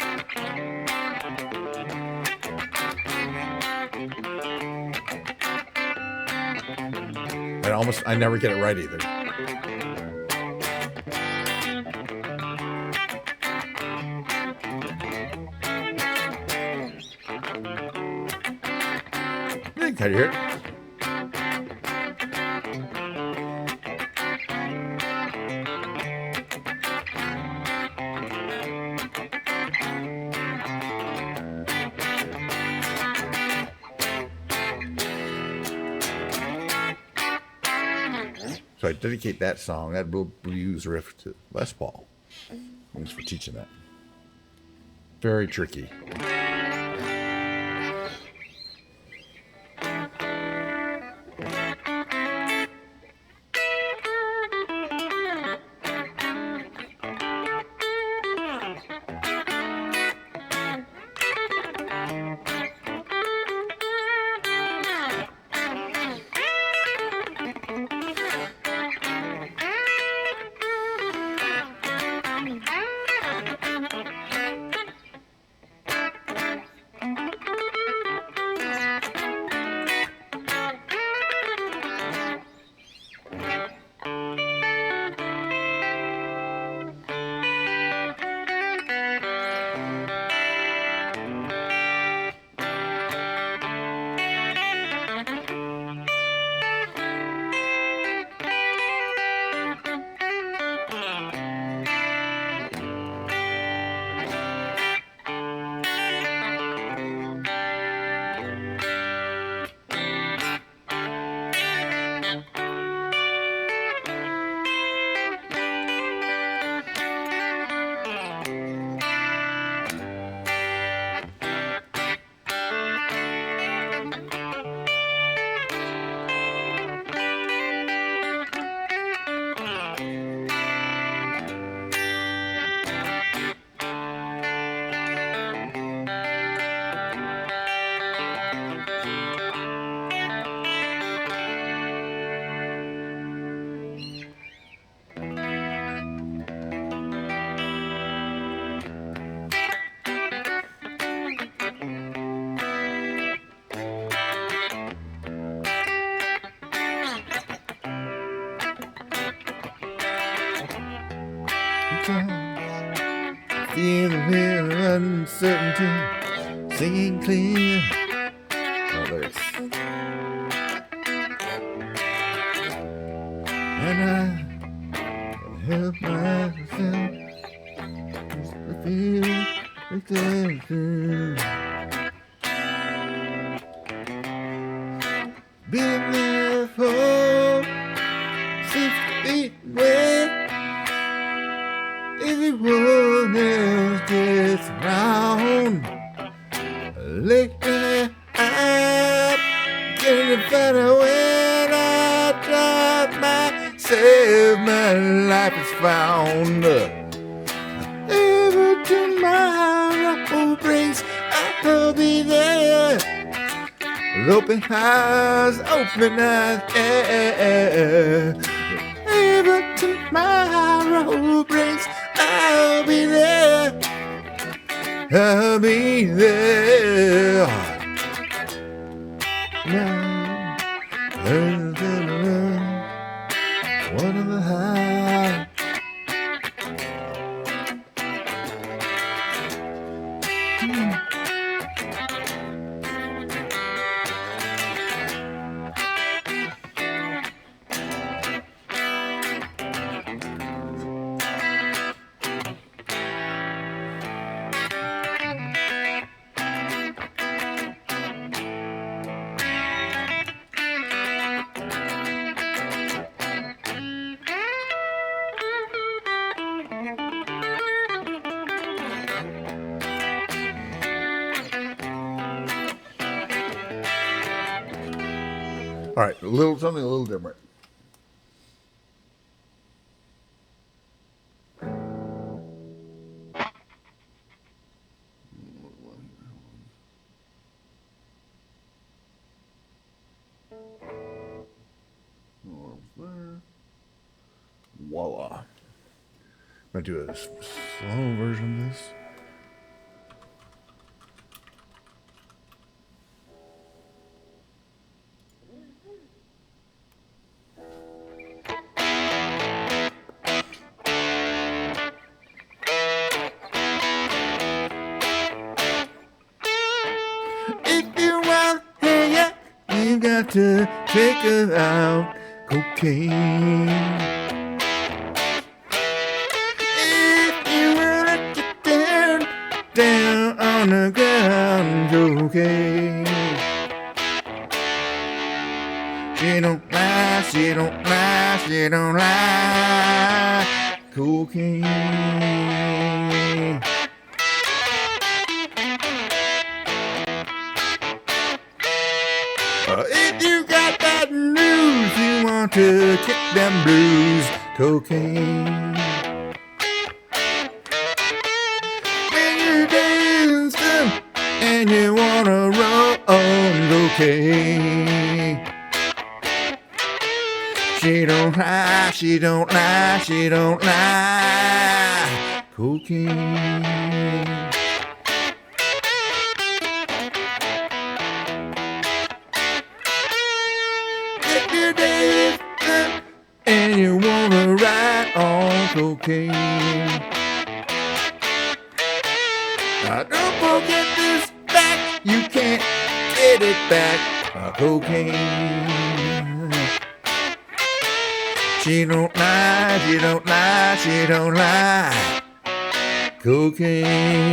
I never get it right either. Can you hear it? So I dedicate that song, that blues riff, to Les Paul. Thanks for teaching that. Very tricky. Feel the fear of uncertainty, singing clear. Oh, there's. And I help myself. I feel excited. Being there for 6 feet away. Everyone else gets around. Lately, I'm getting better when I drive myself. My life is found. Every tomorrow brings, I'll be there. Open eyes, yeah. Every tomorrow brings, I'll be there. I'll be there. Now, one of the high. All right, something a little different. Voila. I'm going to do a slow version of this. If you want to hang out, you got to take her out. Cocaine. If you want to get down on the ground, cocaine. She don't lie, she don't lie, she don't lie. Cocaine. If you got bad news, you want to kick them blues, cocaine. When you're dancing and you wanna roll on cocaine. She don't lie, she don't lie, she don't lie, cocaine. And you wanna ride on cocaine. Now don't forget this fact, you can't get it back. Cocaine. She don't lie, she don't lie, she don't lie. Cocaine.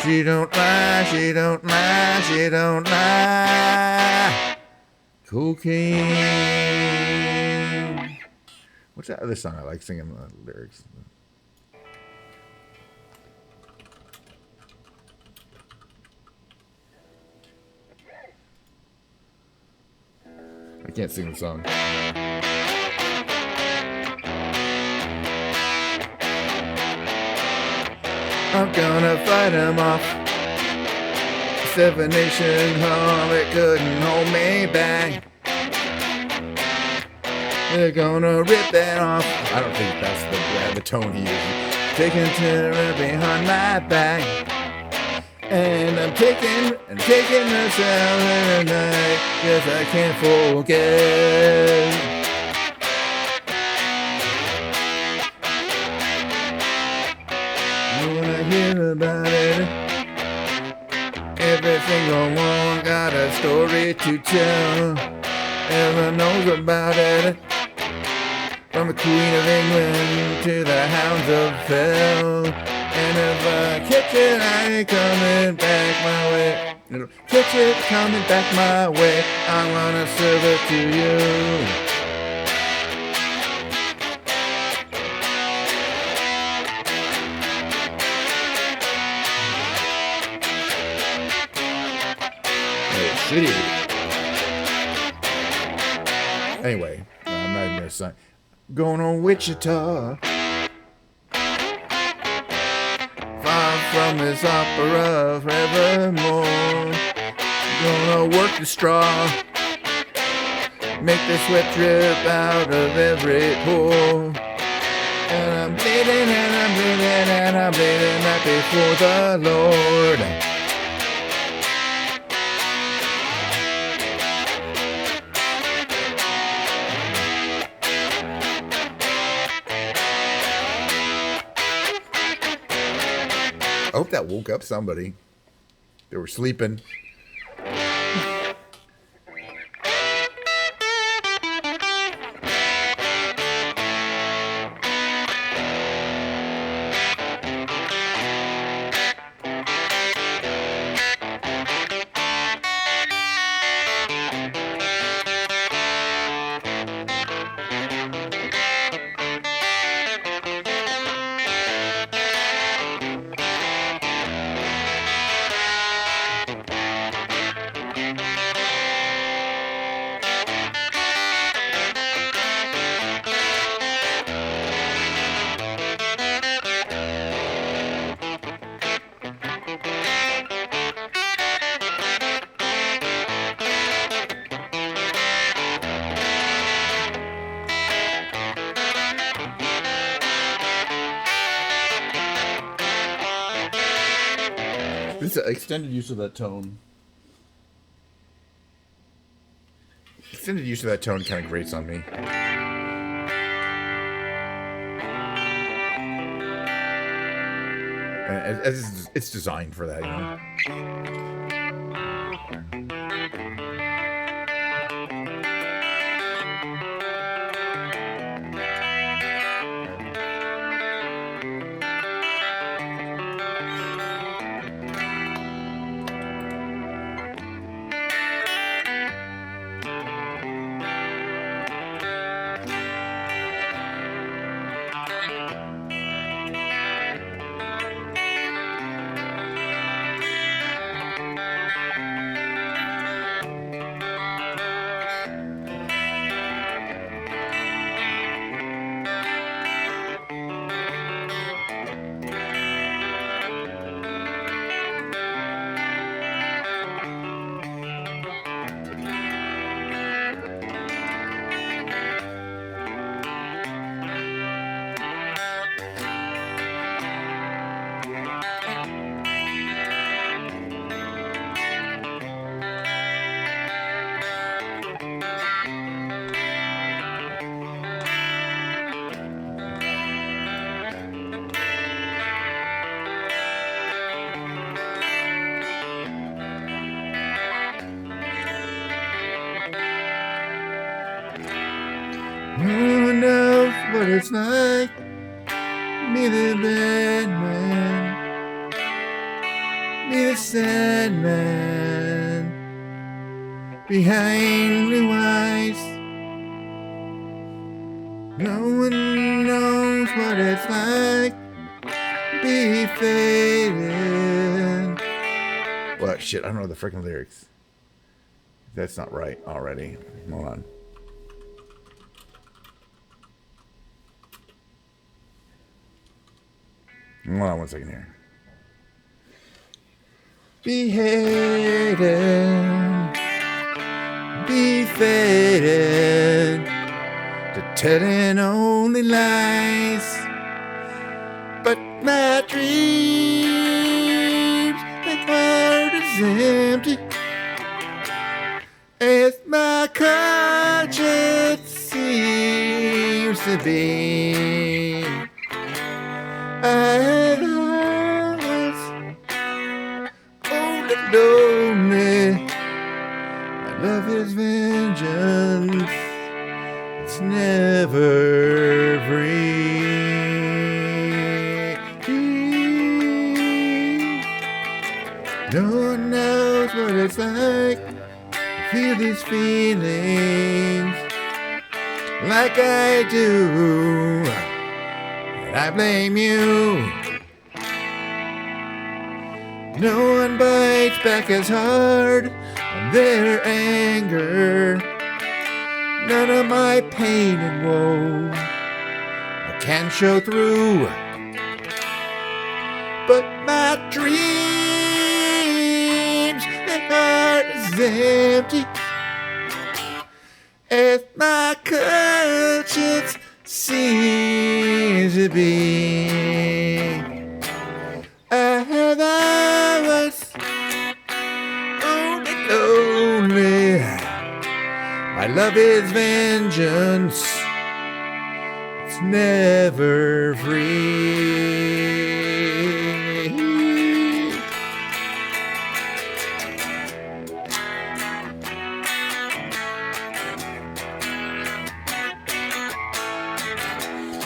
She don't lie, she don't lie, she don't lie. Cocaine. What's that other song I like singing the lyrics? I can't sing the song. I'm gonna fight him off. Seven Nation Hall, it couldn't hold me back. They're gonna rip that off. I don't think that's the tone he uses. Taking terror behind my back. And I'm taking the sound in the night, 'cause I can't forget. When I hear about it, every single one got a story to tell. Everyone knows about it. From the Queen of England to the Hounds of Hell. And if I catch it, I ain't coming back my way. Catch it coming back my way. I wanna serve it to you. Shitty. Anyway, I'm not even gonna sing. Going on Wichita. Far from this opera forevermore. Gonna work the straw. Make the sweat drip out of every pore. And I'm bleeding and I'm bleeding and I'm bleeding right before the Lord. I hope that woke up somebody. They were sleeping. This is an extended use of that tone. Extended use of that tone kind of grates on me. As it's designed for that, you know. No one knows what it's like, me the bad man, me the sad man, behind blue eyes. No one knows what it's like, be faded. Well, shit, I don't know the freaking lyrics. That's not right already. Hold on. Hold on 1 second here. Be hated, be faded, to telling only lies. But my dreams, my heart is empty, as my conscience seems to be. I was old and lonely. My love is vengeance. It's never free. No one knows what it's like to feel these feelings like I do. I blame you. No one bites back as hard on their anger. None of my pain and woe I can show through. But my dreams, their heart is empty, as my conscience seems to be. I was old and lonely. My love is vengeance. It's never free.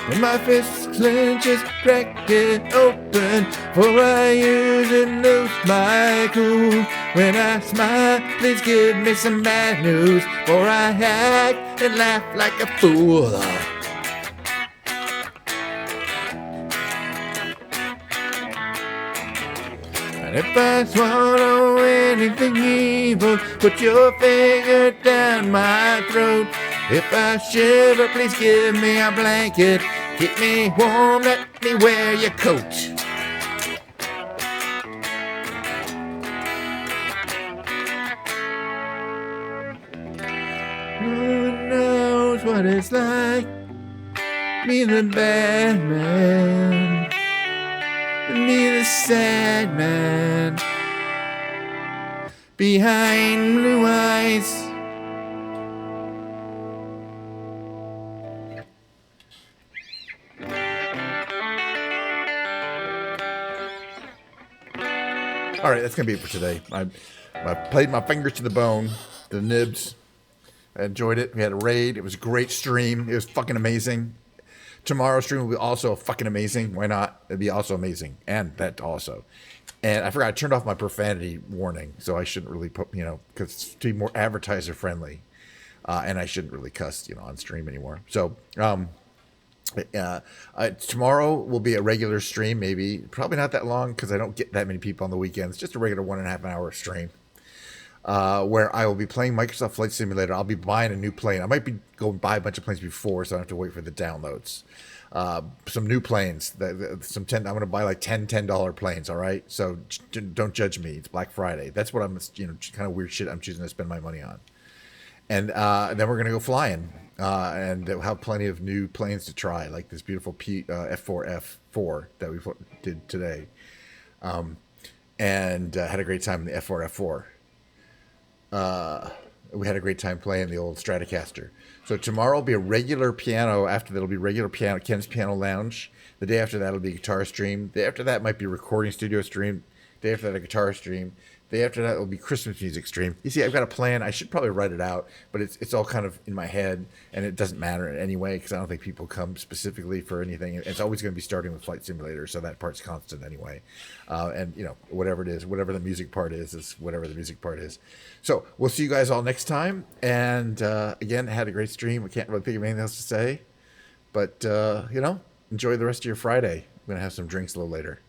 When my fist clenches, crack it open, for I usually lose my cool. When I smile, please give me some bad news, for I act and laugh like a fool. And if I swallow anything evil, put your finger down my throat. If I shiver, please give me a blanket. Keep me warm, let me wear your coat. Who knows what it's like? Me the bad man, me the sad man, behind blue eyes. All right, that's gonna be it for today. I played my fingers to the bone, the nibs. I enjoyed it. We had a raid. It was a great stream. It was fucking amazing. Tomorrow's stream will be also fucking amazing. Why not? It'd be also amazing. And that also. And I forgot I turned off my profanity warning, so I shouldn't really put, because it's to be more advertiser friendly. And I shouldn't really cuss, on stream anymore. So, tomorrow will be a regular stream, maybe. Probably not that long because I don't get that many people on the weekends. Just a regular 1.5 hour stream. Where I will be playing Microsoft Flight Simulator. I'll be buying a new plane. I might be going buy a bunch of planes before, so I don't have to wait for the downloads. Some new planes. I'm going to buy like $10 planes. All right, so don't judge me. It's Black Friday. That's what I'm, kind of weird shit I'm choosing to spend my money on. And then we're gonna go flying, and we'll have plenty of new planes to try, like this beautiful F4 that we did today, and had a great time in the F4. We had a great time playing the old Stratocaster. So tomorrow will be a regular piano. After that will be regular piano, Ken's Piano Lounge. The day after that will be a guitar stream. The day after that might be a recording studio stream. The day after that a guitar stream. The day after that will be Christmas music stream. You see, I've got a plan. I should probably write it out, but it's all kind of in my head, and it doesn't matter anyway because I don't think people come specifically for anything. It's always going to be starting with Flight Simulator, so that part's constant anyway. And whatever it is, whatever the music part is whatever the music part is. So we'll see you guys all next time. And again, I had a great stream. I can't really think of anything else to say, but enjoy the rest of your Friday. I'm gonna have some drinks a little later.